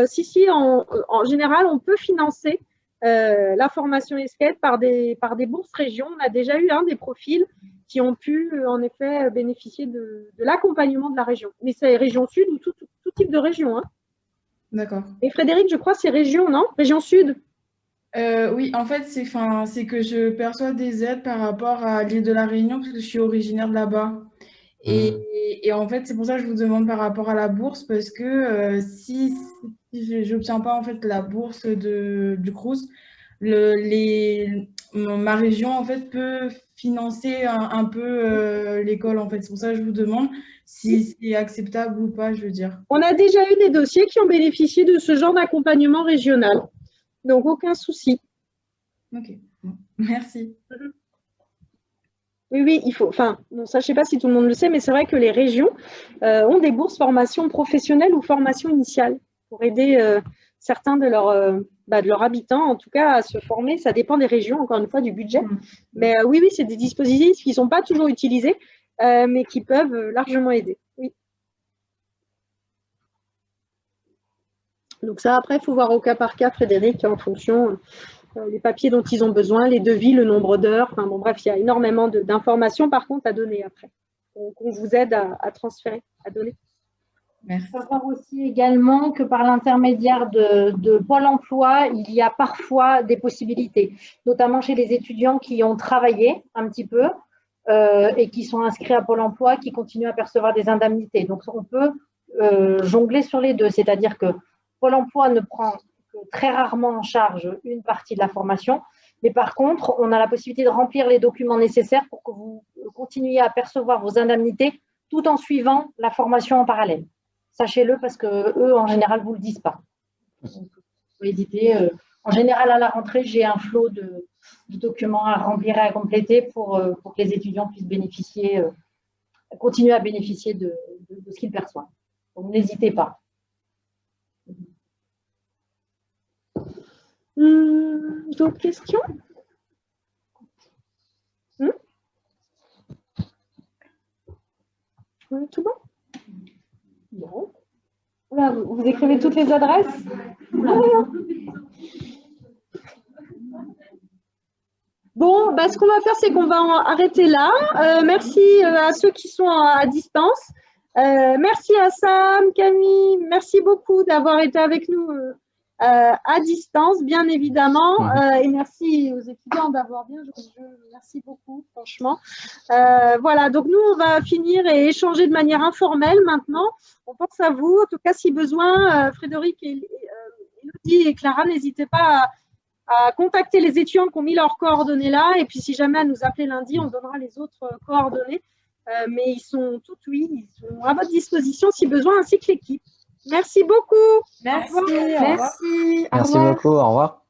Si, en général, on peut financer la formation ESCET par des bourses régions. On a déjà eu des profils qui ont pu, en effet, bénéficier de l'accompagnement de la région. Mais c'est région sud ou tout type de région. Hein. D'accord. Et Frédéric, je crois, c'est région, non? Région sud? Oui, en fait, c'est que je perçois des aides par rapport à l'île de la Réunion parce que je suis originaire de là-bas. Et en fait, c'est pour ça que je vous demande par rapport à la bourse parce que si je n'obtiens pas en fait la bourse du Crous, ma région en fait peut financer un peu l'école en fait. C'est pour ça que je vous demande si c'est acceptable ou pas, je veux dire. On a déjà eu des dossiers qui ont bénéficié de ce genre d'accompagnement régional. Donc, aucun souci. Ok, bon. Merci. Oui, il faut. Enfin, bon, ça, je ne sais pas si tout le monde le sait, mais c'est vrai que les régions ont des bourses formation professionnelle ou formation initiale pour aider certains de leurs habitants, en tout cas, à se former. Ça dépend des régions, encore une fois, du budget. Mais oui, c'est des dispositifs qui ne sont pas toujours utilisés, mais qui peuvent largement aider. Oui. Donc ça, après, il faut voir au cas par cas, Frédéric, en fonction des papiers dont ils ont besoin, les devis, le nombre d'heures. Enfin, bon, bref, il y a énormément d'informations, par contre, à donner après. Donc, on vous aide à transférer, à donner. Merci. Il faut savoir aussi également que par l'intermédiaire de Pôle emploi, il y a parfois des possibilités, notamment chez les étudiants qui ont travaillé un petit peu et qui sont inscrits à Pôle emploi, qui continuent à percevoir des indemnités. Donc, on peut jongler sur les deux, c'est-à-dire que Pôle emploi ne prend que très rarement en charge une partie de la formation, mais par contre, on a la possibilité de remplir les documents nécessaires pour que vous continuiez à percevoir vos indemnités tout en suivant la formation en parallèle. Sachez-le parce qu'eux, en général, ne vous le disent pas. Donc, il faut hésiter. En général, à la rentrée, j'ai un flot de documents à remplir et à compléter pour que les étudiants puissent bénéficier, continuer à bénéficier de ce qu'ils perçoivent. Donc, n'hésitez pas. D'autres questions? Tout bon? Bon. Là, vous écrivez toutes les adresses? Bon, ce qu'on va faire, c'est qu'on va arrêter là. Merci à ceux qui sont à distance. Merci à Sam, Camille. Merci beaucoup d'avoir été avec nous à distance, bien évidemment. Et merci aux étudiants d'avoir bien joué. Merci beaucoup, franchement. Voilà, donc nous, on va finir et échanger de manière informelle maintenant. On pense à vous. En tout cas, si besoin, Frédéric, Elodie et Clara, n'hésitez pas à contacter les étudiants qui ont mis leurs coordonnées là. Et puis, si jamais à nous appeler lundi, on donnera les autres coordonnées. Mais ils sont toutes, oui, ils sont à votre disposition si besoin, ainsi que l'équipe. Merci beaucoup. Merci. Merci. Merci beaucoup. Au revoir.